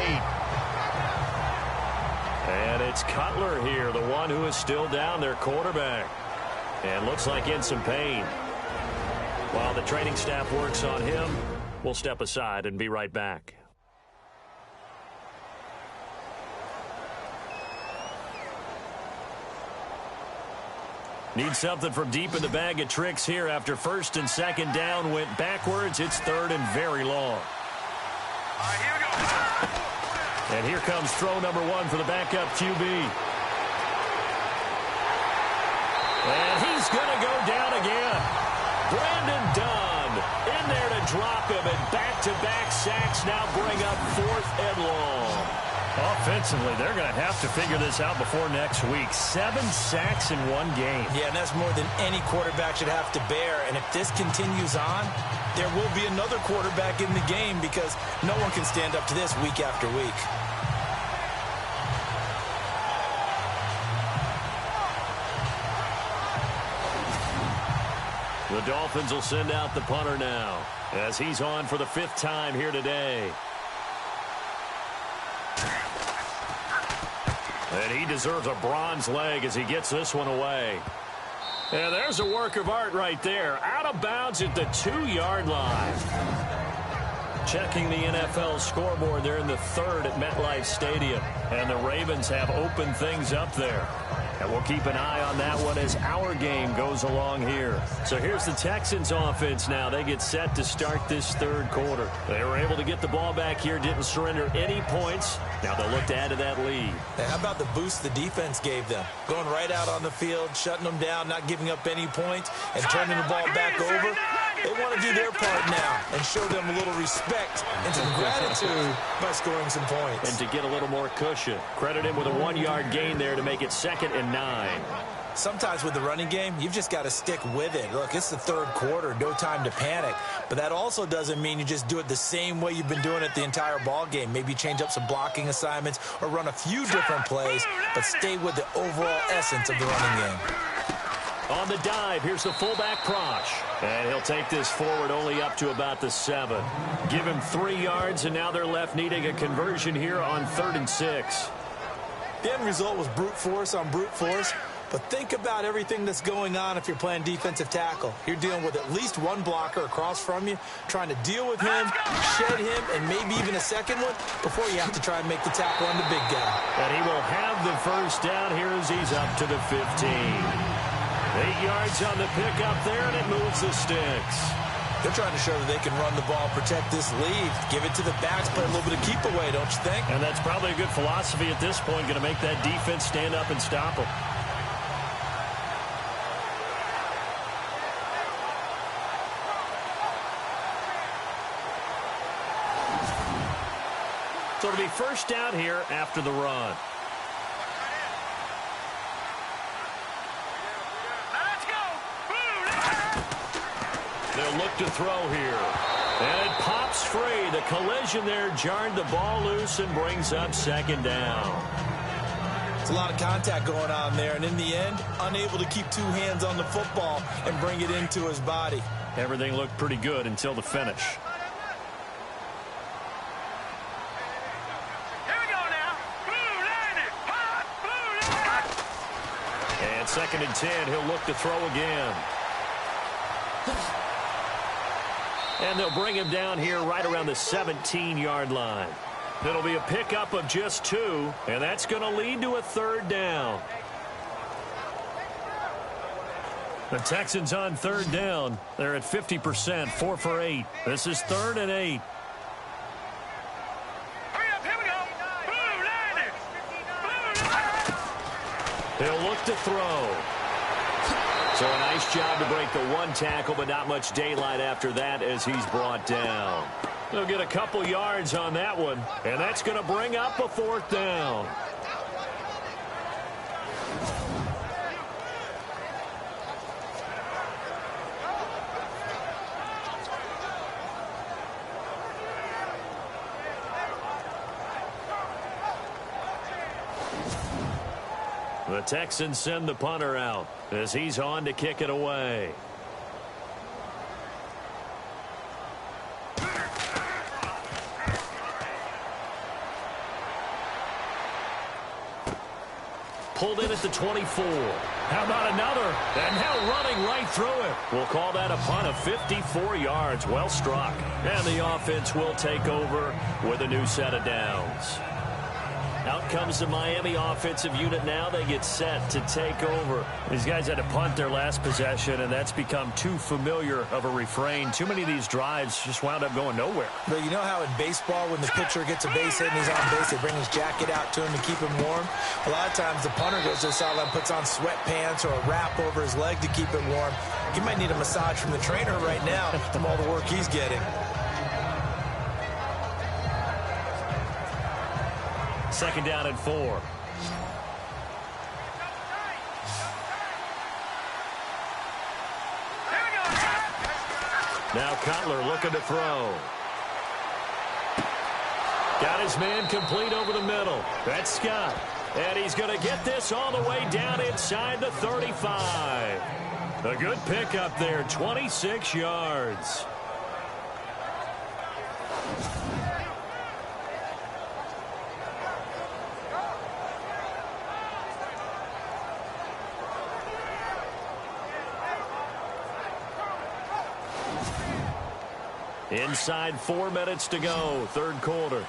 And it's Cutler here, the one who is still down, their quarterback. And looks like in some pain. While the training staff works on him, we'll step aside and be right back. Need something from deep in the bag of tricks here after first and second down went backwards. It's third and very long. All right, here we go. And here comes throw number one for the backup QB. And he's going to go down again. Brandon Dunn in there to drop him, and back-to-back sacks now bring up fourth and long. Offensively, they're going to have to figure this out before next week. 7 sacks in one game. Yeah, and that's more than any quarterback should have to bear. And if this continues on, there will be another quarterback in the game because no one can stand up to this week after week. The Dolphins will send out the punter now as he's on for the 5th time here today. And he deserves a bronze leg as he gets this one away. And there's a work of art right there. Out of bounds at the 2-yard line. Checking the NFL scoreboard, they're in the 3rd at MetLife Stadium. And the Ravens have opened things up there. And we'll keep an eye on that one as our game goes along here. So here's the Texans offense now. They get set to start this 3rd quarter. They were able to get the ball back here, didn't surrender any points. Now they'll look to add to that lead. How about the boost the defense gave them? Going right out on the field, shutting them down, not giving up any points, and turning the ball back over. They want to do their part now and show them a little respect and some gratitude by scoring some points. And to get a little more cushion. Credit him with a 1-yard gain there to make it 2nd and 9. Sometimes with the running game, you've just got to stick with it. Look, it's the 3rd quarter, no time to panic. But that also doesn't mean you just do it the same way you've been doing it the entire ball game. Maybe change up some blocking assignments or run a few different plays, but stay with the overall essence of the running game. On the dive, here's the fullback Prosh. And he'll take this forward only up to about the 7. Give him 3 yards, and now they're left needing a conversion here on 3rd and 6. The end result was brute force on brute force. But think about everything that's going on if you're playing defensive tackle. You're dealing with at least one blocker across from you, trying to deal with him, shed him, and maybe even a second one before you have to try and make the tackle on the big guy. And he will have the first down here as he's up to the 15. 8 yards on the pickup there, and it moves the sticks. They're trying to show that they can run the ball, protect this lead, give it to the backs, play a little bit of keep away, don't you think? And that's probably a good philosophy at this point, going to make that defense stand up and stop them. So it'll be first down here after the run. Let's go. They'll look to throw here. And it pops free. The collision there jarred the ball loose and brings up 2nd down. It's a lot of contact going on there, and in the end, unable to keep 2 hands on the football and bring it into his body. Everything looked pretty good until the finish. And 2nd and 10, he'll look to throw again. And they'll bring him down here right around the 17-yard line. It'll be a pickup of just 2, and that's going to lead to a 3rd down. The Texans on 3rd down. They're at 50%, 4 for 8. This is 3rd and 8. Hurry up, here we go. Blue, landed. Blue, He'll look to throw. So a nice job to break the one tackle, but not much daylight after that as he's brought down. He'll get a couple yards on that one, and that's going to bring up a 4th down. The Texans send the punter out as he's on to kick it away. Pulled in at the 24. How about another? And now running right through it. We'll call that a punt of 54 yards. Well struck. And the offense will take over with a new set of downs. Out comes the Miami offensive unit now. They get set to take over. These guys had to punt their last possession, and that's become too familiar of a refrain. Too many of these drives just wound up going nowhere. But you know how in baseball, when the pitcher gets a base hit and he's on base, they bring his jacket out to him to keep him warm? A lot of times the punter goes to the sideline, puts on sweatpants or a wrap over his leg to keep it warm. He might need a massage from the trainer right now from all the work he's getting. Second down and 4. Now Cutler looking to throw. Got his man complete over the middle. That's Scott. And he's going to get this all the way down inside the 35. A good pickup there, 26 yards. Inside 4 minutes to go, third quarter.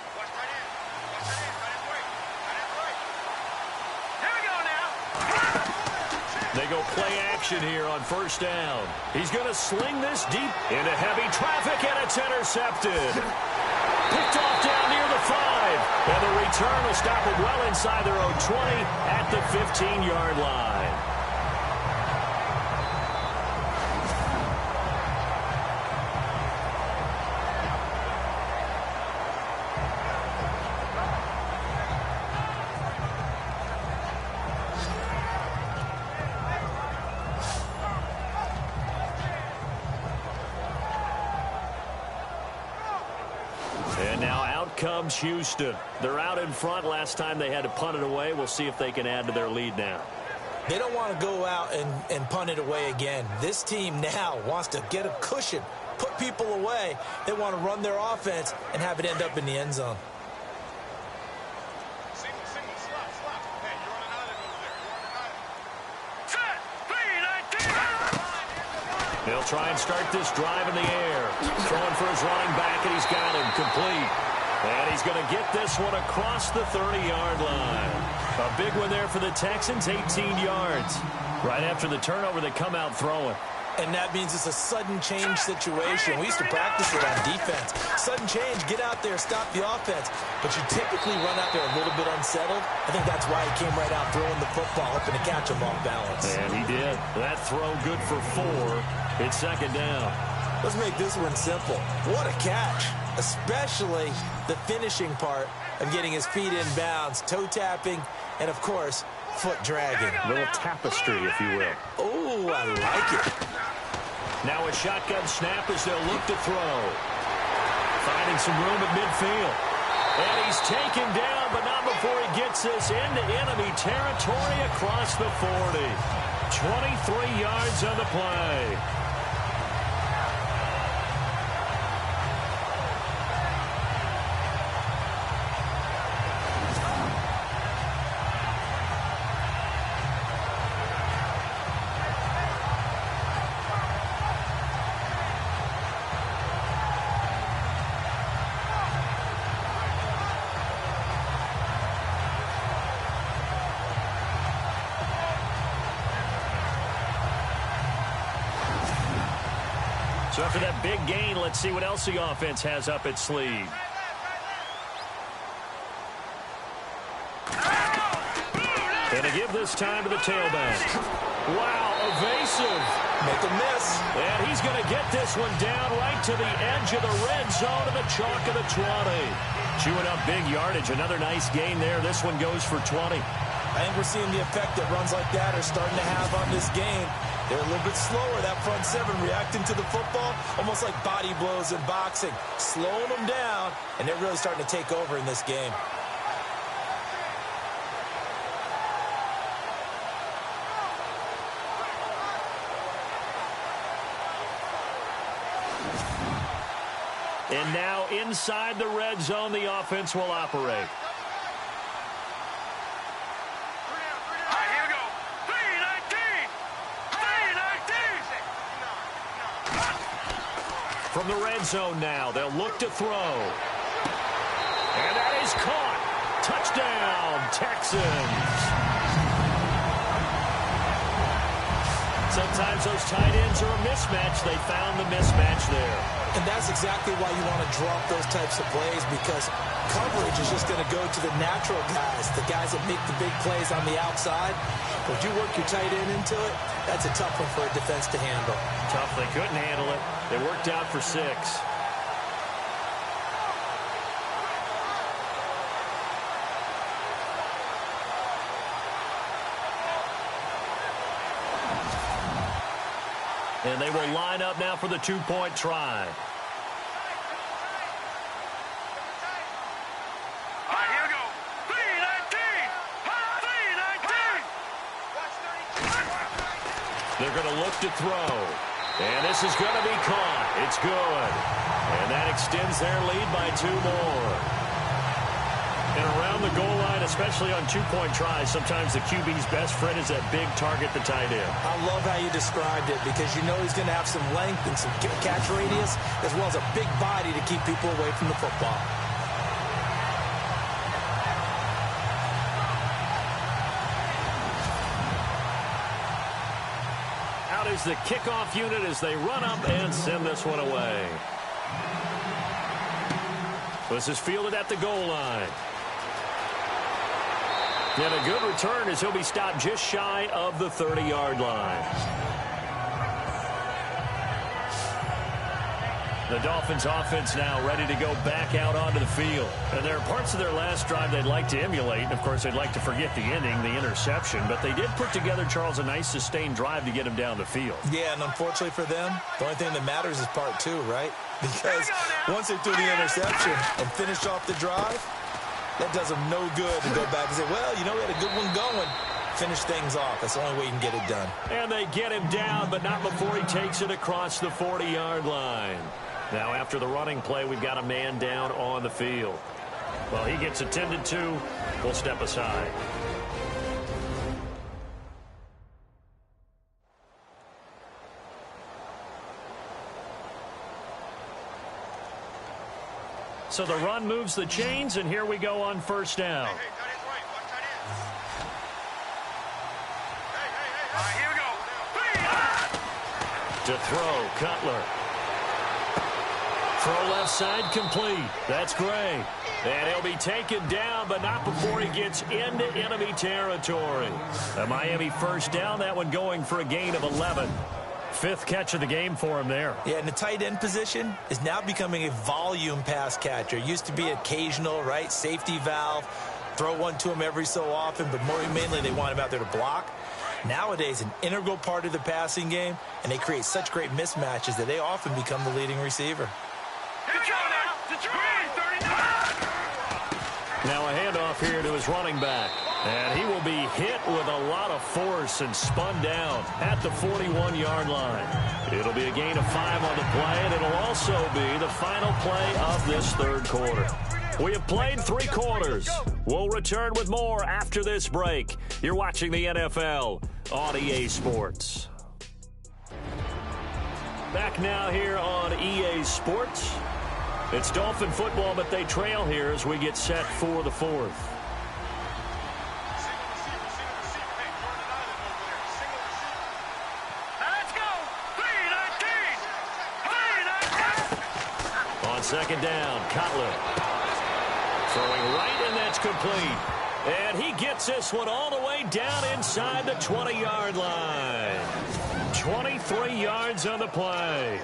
They go play action here on first down. He's going to sling this deep into heavy traffic, and it's intercepted. Picked off down near the 5. And the return will stop it well inside their own 20 at the 15-yard line. And now out comes Houston. They're out in front. Last time they had to punt it away. We'll see if they can add to their lead now. They don't want to go out and punt it away again. This team now wants to get a cushion, put people away. They want to run their offense and have it end up in the end zone. He'll try and start this drive in the air. Throwing for his running back, and he's got him complete. And he's going to get this one across the 30-yard line. A big one there for the Texans, 18 yards. Right after the turnover, they come out throwing. And that means it's a sudden change situation. We used to practice it on defense. Sudden change, get out there, stop the offense. But you typically run out there a little bit unsettled. I think that's why he came right out throwing the football, hoping to catch him off balance. And he did. That throw good for 4. It's second down. Let's make this one simple. What a catch, especially the finishing part of getting his feet in bounds, toe tapping, and, of course, foot dragging. A little tapestry, if you will. Oh, I like it. Now a shotgun snap as they'll look to throw. Finding some room at midfield. And he's taken down, but not before he gets this into enemy territory across the 40. 23 yards on the play. So after that big gain, let's see what else the offense has up its sleeve. And they give this time to the tailback. Wow, evasive. Make a miss. And he's going to get this one down right to the edge of the red zone of the chalk of the 20. Chewing up big yardage. Another nice gain there. This one goes for 20. I think we're seeing the effect that runs like that are starting to have on this game. They're a little bit slower, that front seven, reacting to the football, almost like body blows in boxing, slowing them down, and they're really starting to take over in this game. And now inside the red zone, the offense will operate. Here we go. 3-19. From the red zone now, they'll look to throw. And that is caught. Touchdown, Texans. Sometimes those tight ends are a mismatch. They found the mismatch there. And that's exactly why you want to drop those types of plays, because coverage is just going to go to the natural guys, the guys that make the big plays on the outside. But if you work your tight end into it, that's a tough one for a defense to handle. Tough. They couldn't handle it. They worked out for 6. And they will line up now for the 2-point try. Here we go. 3-19. They're going to look to throw. And this is going to be caught. It's good. And that extends their lead by 2 more. And around the goal line, especially on 2-point tries, sometimes the QB's best friend is that big target, the tight end. I love how you described it, because you know he's going to have some length and some catch radius, as well as a big body to keep people away from the football. Out is the kickoff unit as they run up and send this one away. This is fielded at the goal line. And a good return as he'll be stopped just shy of the 30-yard line. The Dolphins offense now ready to go back out onto the field. And there are parts of their last drive they'd like to emulate. And, of course, they'd like to forget the ending, the interception. But they did put together, Charles, a nice sustained drive to get him down the field. Yeah, and unfortunately for them, the only thing that matters is part 2, right? Because once they threw the interception and finished off the drive, that does them no good to go back and say, well, you know, we had a good one going. Finish things off. That's the only way you can get it done. And they get him down, but not before he takes it across the 40-yard line. Now, after the running play, we've got a man down on the field. Well, he gets attended to. We'll step aside. So the run moves the chains, and here we go on first down. Hey, tight end's right. Watch tight ends. Hey. Here we go. To throw, Cutler. Throw left side complete. That's Gray. And he'll be taken down, but not before he gets into enemy territory. A Miami first down, that one going for a gain of 11. 5th catch of the game for him there. Yeah, and the tight end position is now becoming a volume pass catcher. It used to be occasional, right? Safety valve. Throw one to him every so often, but more mainly they want him out there to block. Nowadays, an integral part of the passing game, and they create such great mismatches that they often become the leading receiver. Now a handoff here to his running back. And he will be hit with a lot of force and spun down at the 41-yard line. It'll be a gain of 5 on the play, and it'll also be the final play of this third quarter. We have played 3 quarters. We'll return with more after this break. You're watching the NFL on EA Sports. Back now here on EA Sports. It's Dolphin football, but they trail here as we get set for the 4th. On second down, Cutler. Throwing right, and that's complete. And he gets this one all the way down inside the 20-yard line. 23 yards on the play.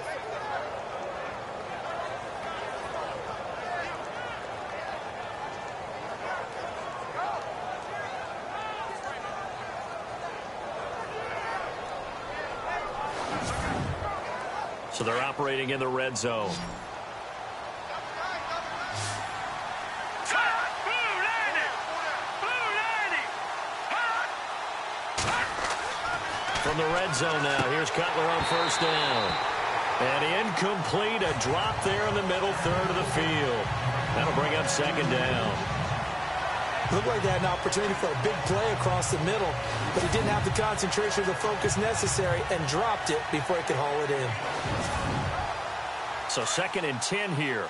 So they're operating in the red zone. From the red zone now, here's Cutler on first down. And incomplete, a drop there in the middle third of the field. That'll bring up second down. Looked like they had an opportunity for a big play across the middle, but he didn't have the concentration or the focus necessary and dropped it before he could haul it in. So 2nd and 10 here.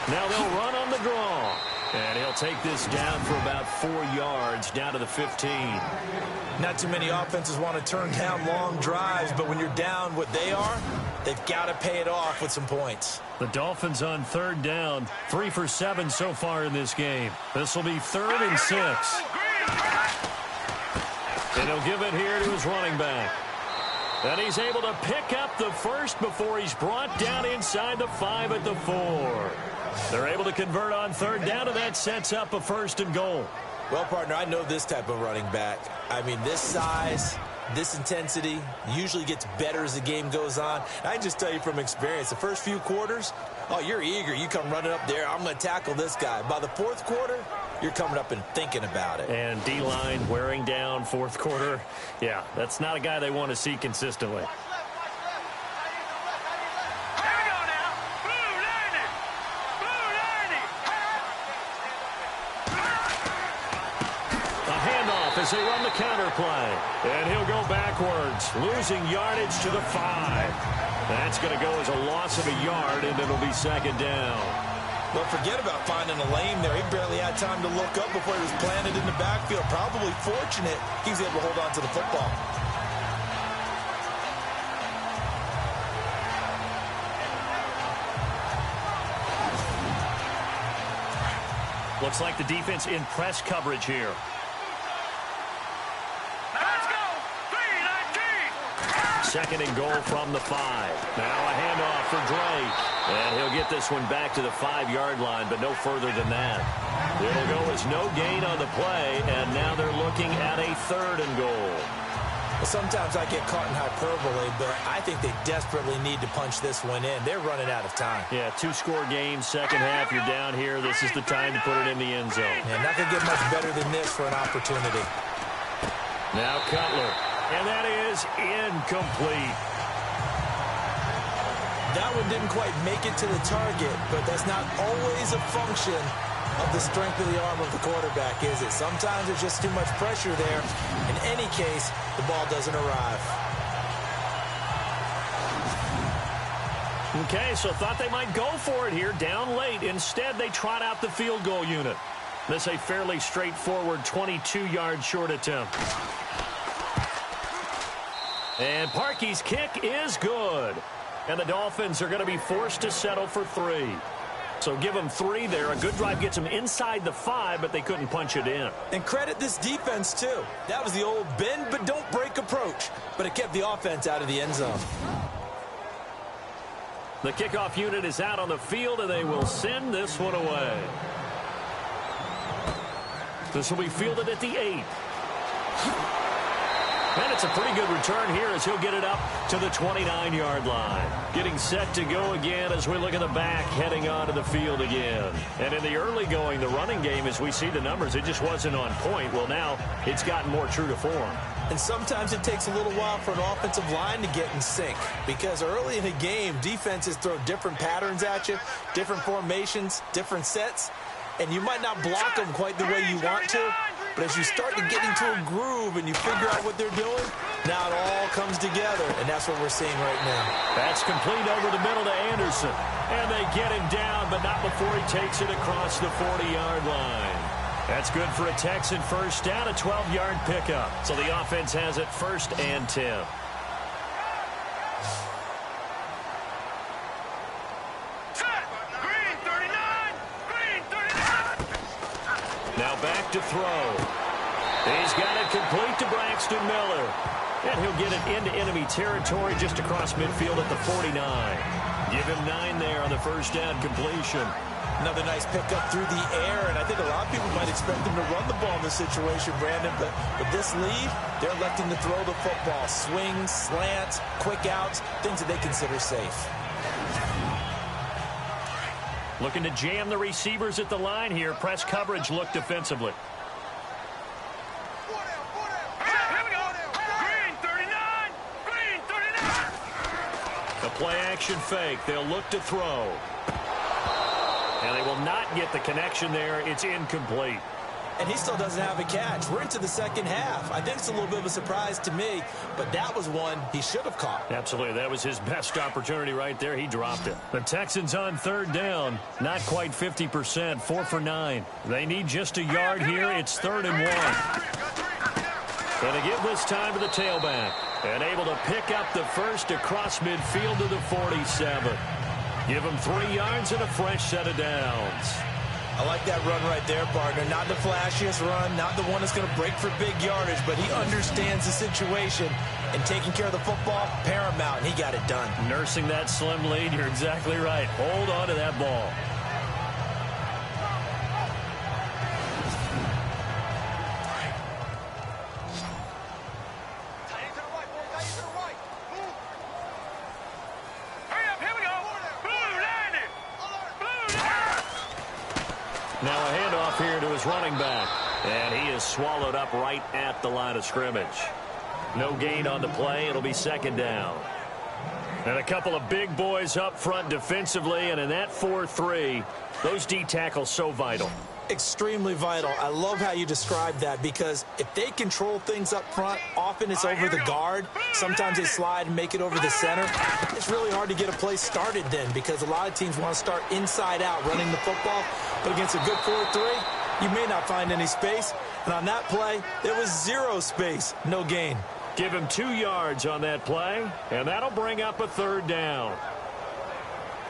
Now they'll run on the draw. And he'll take this down for about 4 yards, down to the 15. Not too many offenses want to turn down long drives, but when you're down what they are, they've got to pay it off with some points. The Dolphins on 3rd down, 3 for 7 so far in this game. This will be 3rd and 6. And he'll give it here to his running back. And he's able to pick up the first before he's brought down inside the 5 at the 4. They're able to convert on 3rd down, and that sets up a 1st and goal. Well, partner, I know this type of running back. I mean, this size, this intensity usually gets better as the game goes on. I can just tell you from experience, the first few quarters, oh, you're eager. You come running up there, I'm going to tackle this guy. By the 4th quarter, you're coming up and thinking about it. And D-line wearing down 4th quarter. Yeah, that's not a guy they want to see consistently. As they run the counter play. And he'll go backwards, losing yardage to the 5. That's going to go as a loss of a yard, and it'll be 2nd down. Well, forget about finding a lane there. He barely had time to look up before he was planted in the backfield. Probably fortunate he's able to hold on to the football. Looks like the defense in press coverage here. 2nd and goal from the 5. Now a handoff for Drake. And he'll get this one back to the 5-yard line, but no further than that. It'll go as no gain on the play, and now they're looking at a 3rd and goal. Well, sometimes I get caught in hyperbole, but I think they desperately need to punch this one in. They're running out of time. Yeah, 2-score game, second half, you're down here. This is the time to put it in the end zone. Yeah, not going to get much better than this for an opportunity. Now Cutler. And that is incomplete. That one didn't quite make it to the target, but that's not always a function of the strength of the arm of the quarterback, is it? Sometimes there's just too much pressure there. In any case, the ball doesn't arrive. Okay, so thought they might go for it here, down late. Instead, they trot out the field goal unit. This a fairly straightforward 22-yard short attempt. And Parkey's kick is good. And the Dolphins are going to be forced to settle for 3. So give them 3 there. A good drive gets them inside the 5, but they couldn't punch it in. And credit this defense, too. That was the old bend but don't break approach. But it kept the offense out of the end zone. The kickoff unit is out on the field, and they will send this one away. This will be fielded at the 8. And it's a pretty good return here as he'll get it up to the 29-yard line. Getting set to go again as we look at the back, heading onto the field again. And in the early going, the running game, as we see the numbers, it just wasn't on point. Well, now it's gotten more true to form. And sometimes it takes a little while for an offensive line to get in sync. Because early in a game, defenses throw different patterns at you, different formations, different sets. And you might not block them quite the way you want to. But as you start to get into a groove and you figure out what they're doing, now it all comes together, and that's what we're seeing right now. That's complete over the middle to Anderson. And they get him down, but not before he takes it across the 40-yard line. That's good for a Texan first down, a 12-yard pickup. So the offense has it 1st and 10. Green 39. Green 39. Now back to throw. He's got it complete to Braxton Miller. And he'll get it into enemy territory just across midfield at the 49. Give him 9 there on the first down completion. Another nice pickup through the air, and I think a lot of people might expect them to run the ball in this situation, Brandon, but with this lead, they're electing to throw the football. Swings, slants, quick outs, things that they consider safe. Looking to jam the receivers at the line here. Press coverage look defensively. Here we go. Green 39. Green 39. A play action fake. They'll look to throw. And they will not get the connection there. It's incomplete. And he still doesn't have a catch. We're into the second half. I think it's a little bit of a surprise to me, but that was one he should have caught. Absolutely. That was his best opportunity right there. He dropped it. The Texans on third down. Not quite 50%. 4 for 9. They need just a yard here. It's 3rd and 1. Going to give this time to the tailback. And able to pick up the first across midfield to the 47. Give him 3 yards and a fresh set of downs. I like that run right there, partner. Not the flashiest run, not the one that's going to break for big yardage, but he understands the situation, and taking care of the football, paramount, and he got it done. Nursing that slim lead, you're exactly right. Hold on to that ball. Now a handoff here to his running back. And he is swallowed up right at the line of scrimmage. No gain on the play. It'll be 2nd down. And a couple of big boys up front defensively. And in that 4-3, those D tackles so vital. Extremely vital. I love how you describe that, because if they control things up front, often it's over the guard. Sometimes they slide and make it over the center. It's really hard to get a play started then, because a lot of teams want to start inside out running the football. But against a good 4-3, you may not find any space. And on that play, there was 0 space. No gain. Give him 2 yards on that play, and that'll bring up a 3rd down.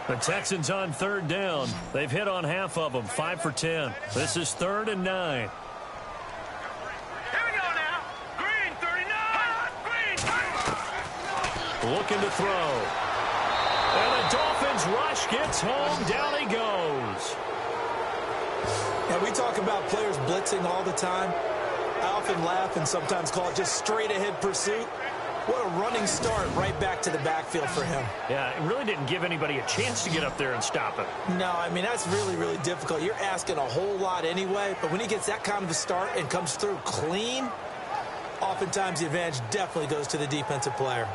The Texans on 3rd down. They've hit on half of them, 5 for 10. This is 3rd and 9. Here we go now. Green 39. Green 39. Looking to throw. And the Dolphins rush gets home. Down he goes. Now, we talk about players blitzing all the time. I often laugh and sometimes call it just straight-ahead pursuit. What a running start right back to the backfield for him. Yeah, it really didn't give anybody a chance to get up there and stop him. No, I mean, that's really, really difficult. You're asking a whole lot anyway, but when he gets that kind of a start and comes through clean, oftentimes the advantage definitely goes to the defensive player.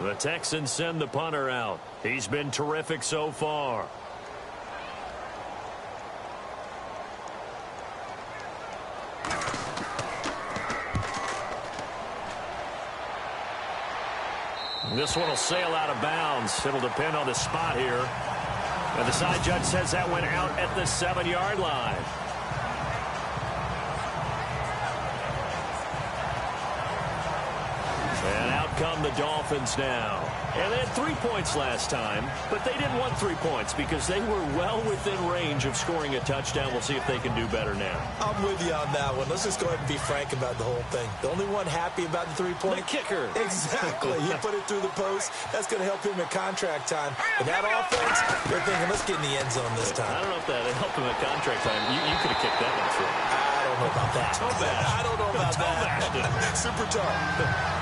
The Texans send the punter out. He's been terrific so far. This one will sail out of bounds. It'll depend on the spot here. And the side judge says that went out at the 7-yard line. And out come the Dolphins now. And they had 3 points last time, but they didn't want 3 points because they were well within range of scoring a touchdown. We'll see if they can do better now. I'm with you on that one. Let's just go ahead and be frank about the whole thing. The only one happy about the 3-point. The kicker. Exactly. You put it through the post. That's going to help him at contract time. But that offense, they're thinking, let's get in the end zone this time. I don't know if that helped him at contract time. You could have kicked that one through. I don't know about that. I don't know about that. Super tough.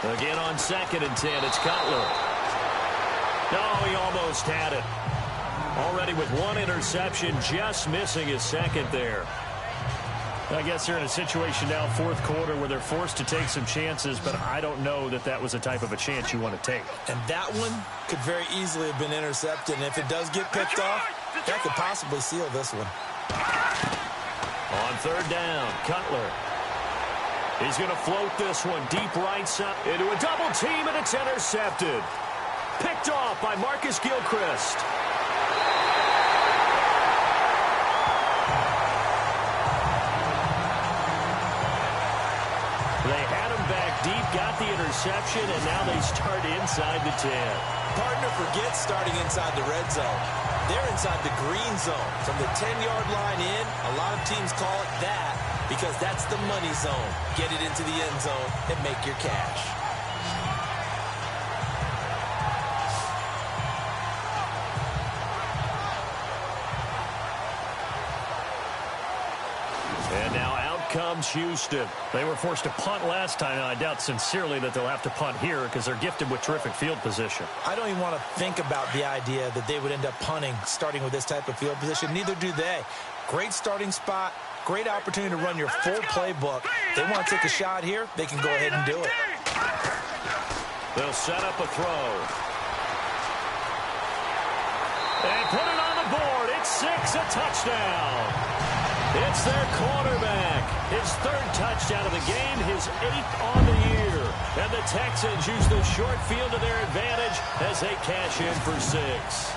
Again on 2nd and 10, it's Cutler. No, he almost had it. Already with 1 interception, just missing his 2nd there. I guess they're in a situation now, 4th quarter, where they're forced to take some chances, but I don't know that that was the type of a chance you want to take. And that one could very easily have been intercepted, and if it does get picked off, that could possibly seal this one. On third down, Cutler. He's going to float this one deep right side into a double team, and it's intercepted. Picked off by Marcus Gilchrist. They had him back deep, got the interception, and now they start inside the 10. Partner forgets starting inside the red zone. They're inside the green zone. From the 10-yard line in, a lot of teams call it that because that's the money zone. Get it into the end zone and make your cash. And now out comes Houston. They were forced to punt last time, and I doubt sincerely that they'll have to punt here because they're gifted with terrific field position. I don't even want to think about the idea that they would end up punting starting with this type of field position. Neither do they. Great starting spot, great opportunity to run your full playbook. They want to take a shot here, they can go ahead and do it. They'll set up a throw. And put it on the board. It's 6, a touchdown. It's their quarterback. His 3rd touchdown of the game, his 8th on the year. And the Texans use the short field to their advantage as they cash in for 6.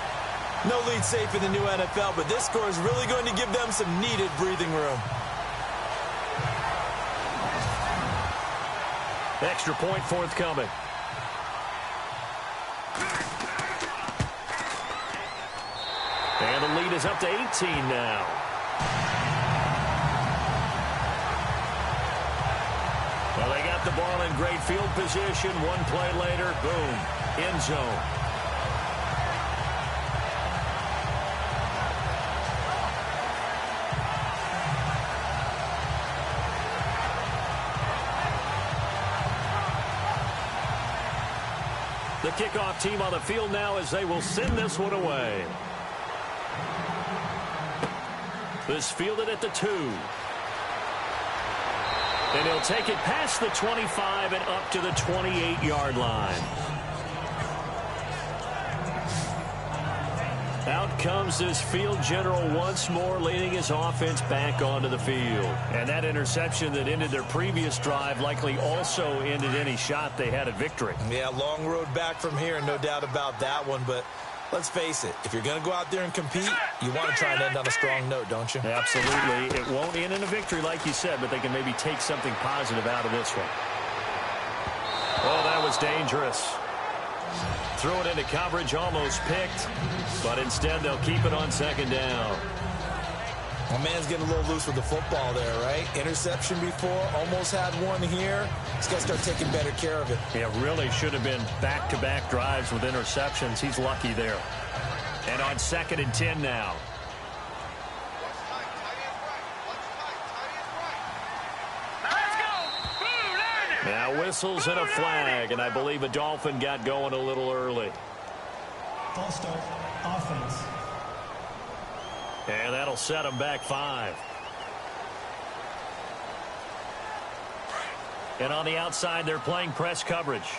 No lead safe in the new NFL, but this score is really going to give them some needed breathing room. Extra point forthcoming. And the lead is up to 18 now. Well, they got the ball in great field position. One play later, boom, end zone. The kickoff team on the field now as they will send this one away. This fielded at the 2. And he'll take it past the 25 and up to the 28-yard line. Out comes this field general once more, leading his offense back onto the field. And that interception that ended their previous drive likely also ended any shot they had at victory. Yeah, long road back from here, no doubt about that one. But let's face it, if you're going to go out there and compete, you want to try and end on a strong note, don't you? Absolutely. It won't end in a victory like you said, but they can maybe take something positive out of this one. Oh, that was dangerous. Threw it into coverage, almost picked, but instead they'll keep it on 2nd down. My man's getting a little loose with the football there, right? Interception before, almost had one here. He's got to start taking better care of it. Yeah, really should have been back-to-back drives with interceptions. He's lucky there. And on 2nd and 10 now. Now whistles and a flag, and I believe a Dolphin got going a little early. False start, offense. And that'll set them back 5. And on the outside, they're playing press coverage.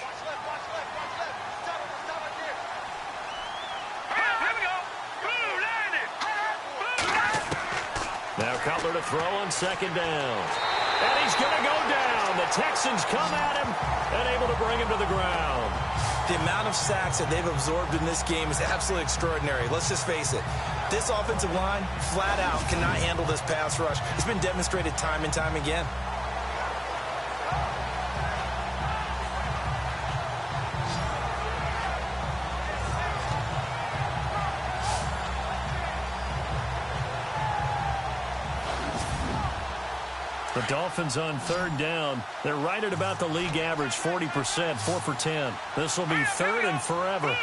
Now Cutler to throw on 2nd down. And he's going to go down. The Texans come at him and able to bring him to the ground. The amount of sacks that they've absorbed in this game is absolutely extraordinary. Let's just face it. This offensive line, flat out, cannot handle this pass rush. It's been demonstrated time and time again. The Dolphins on 3rd down. They're right at about the league average, 40%, 4 for 10. This will be 3rd and forever.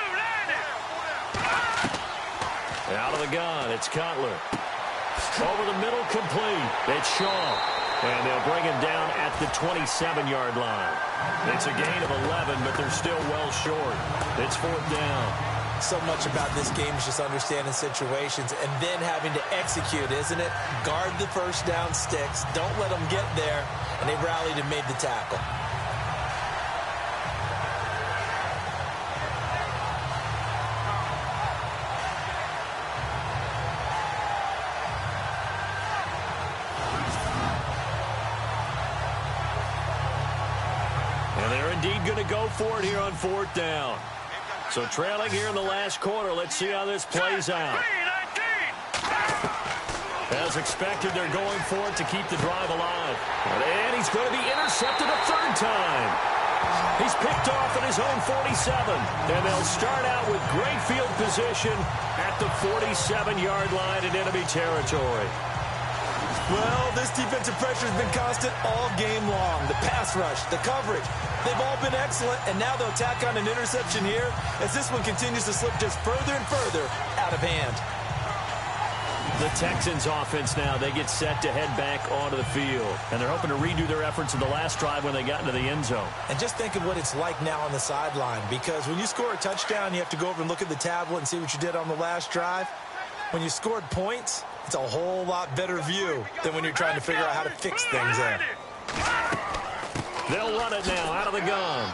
Out of the gun, it's Cutler. Over the middle, complete. It's Shaw. And they'll bring him down at the 27-yard line. It's a gain of 11, but they're still well short. It's 4th down. So much about this game is just understanding situations and then having to execute, isn't it? Guard the first down sticks. Don't let them get there. And they rallied and made the tackle. going to go for it here on 4th down. So trailing here in the last quarter. Let's see how this plays out. As expected, they're going for it to keep the drive alive. And he's going to be intercepted a 3rd time. He's picked off at his own 47. And they'll start out with great field position at the 47-yard line in enemy territory. Well, this defensive pressure has been constant all game long. The pass rush, the coverage, they've all been excellent, and now they'll tack on an interception here as this one continues to slip just further and further out of hand. The Texans offense now, they get set to head back onto the field, and they're hoping to redo their efforts in the last drive when they got into the end zone. And just think of what it's like now on the sideline, because when you score a touchdown, you have to go over and look at the tablet and see what you did on the last drive. When you scored points, it's a whole lot better view than when you're trying to figure out how to fix things there. They'll run it now out of the gun.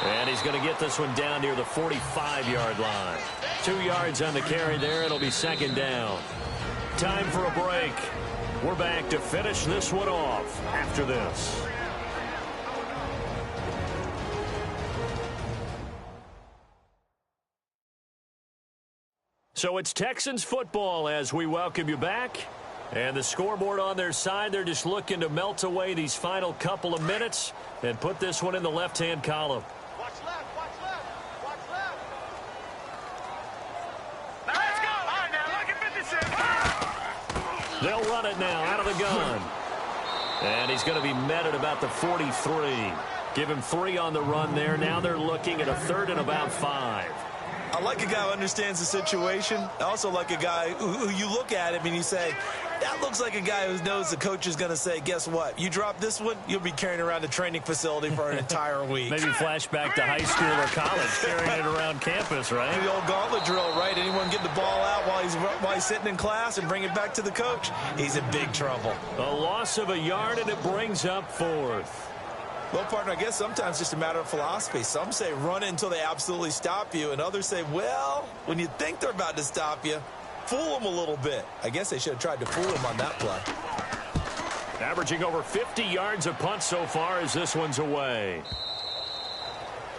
And he's going to get this one down near the 45-yard line. 2 yards on the carry there. It'll be 2nd down. Time for a break. We're back to finish this one off after this. So it's Texans football as we welcome you back. And the scoreboard on their side, they're just looking to melt away these final couple of minutes and put this one in the left-hand column. Watch left, watch left, watch left. Now let's go. All right, now look at 56. They'll run it now out of the gun. And he's going to be met at about the 43. Give him 3 on the run there. Now they're looking at a 3rd and about 5. I like a guy who understands the situation. I also like a guy who you look at him and you say, that looks like a guy who knows the coach is going to say, guess what? You drop this one, you'll be carrying around the training facility for an entire week. Maybe flashback to high school or college, carrying it around campus, right? The old gauntlet drill, right? Anyone get the ball out while he's sitting in class and bring it back to the coach? He's in big trouble. A loss of a yard, and it brings up 4th. Well, partner, I guess sometimes it's just a matter of philosophy. Some say run it until they absolutely stop you, and others say, well, when you think they're about to stop you, fool them a little bit. I guess they should have tried to fool him on that play. Averaging over 50 yards a punt so far as this one's away.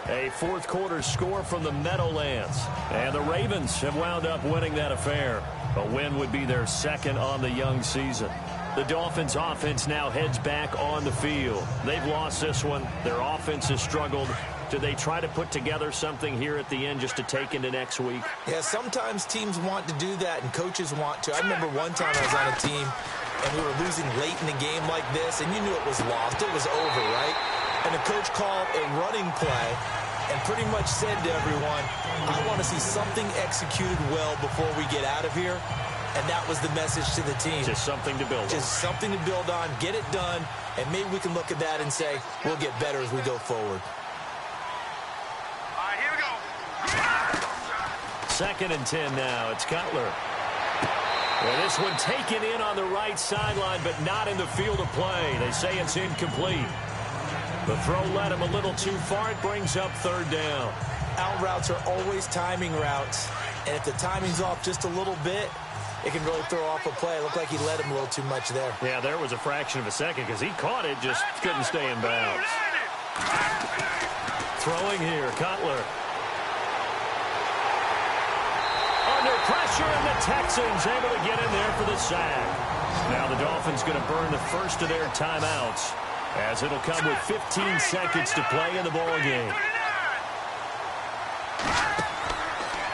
A 4th quarter score from the Meadowlands. And the Ravens have wound up winning that affair. A win would be their 2nd on the young season. The Dolphins offense now heads back on the field. They've lost this one. Their offense has struggled. Do they try to put together something here at the end just to take into next week? Yeah, sometimes teams want to do that and coaches want to. I remember one time I was on a team and we were losing late in the game like this, and you knew it was lost. It was over, right? And the coach called a running play and pretty much said to everyone, I want to see something executed well before we get out of here. And that was the message to the team. Just something to build on. Just something to build on, get it done, and maybe we can look at that and say, we'll get better as we go forward. All right, here we go. 2nd and 10 now. It's Cutler. Well, this one taken in on the right sideline, but not in the field of play. They say it's incomplete. The throw led him a little too far. It brings up 3rd down. Out routes are always timing routes, and if the timing's off just a little bit, it can really throw off a play. It looked like he led him a little too much there. Yeah, there was a fraction of a second because he caught it, just couldn't stay in bounds. Throwing here, Cutler. Under pressure, and the Texans able to get in there for the sack. Now the Dolphins going to burn the first of their timeouts as it'll come with 15 seconds to play in the ball game.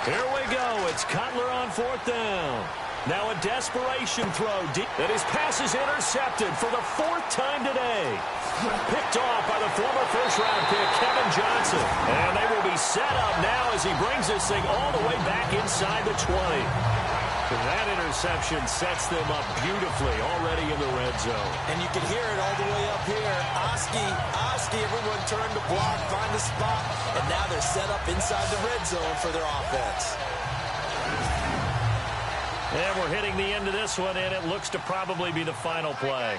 Here we go. It's Cutler on 4th down. Now a desperation throw. And his pass is intercepted for the 4th time today. Picked off by the former first-round pick, Kevin Johnson. And they will be set up now as he brings this thing all the way back inside the 20. And that interception sets them up beautifully already in the red zone. And you can hear it all the way up here. Oski, everyone turned to block, find the spot. And now they're set up inside the red zone for their offense. And we're hitting the end of this one, and it looks to probably be the final play.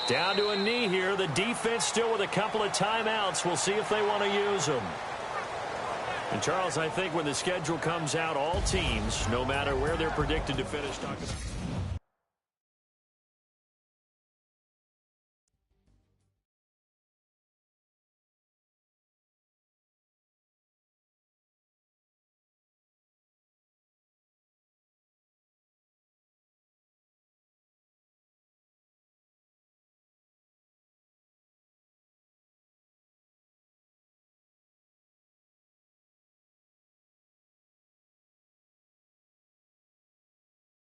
Down to a knee here. The defense still with a couple of timeouts. We'll see if they want to use them. And, Charles, I think when the schedule comes out, all teams, no matter where they're predicted to finish,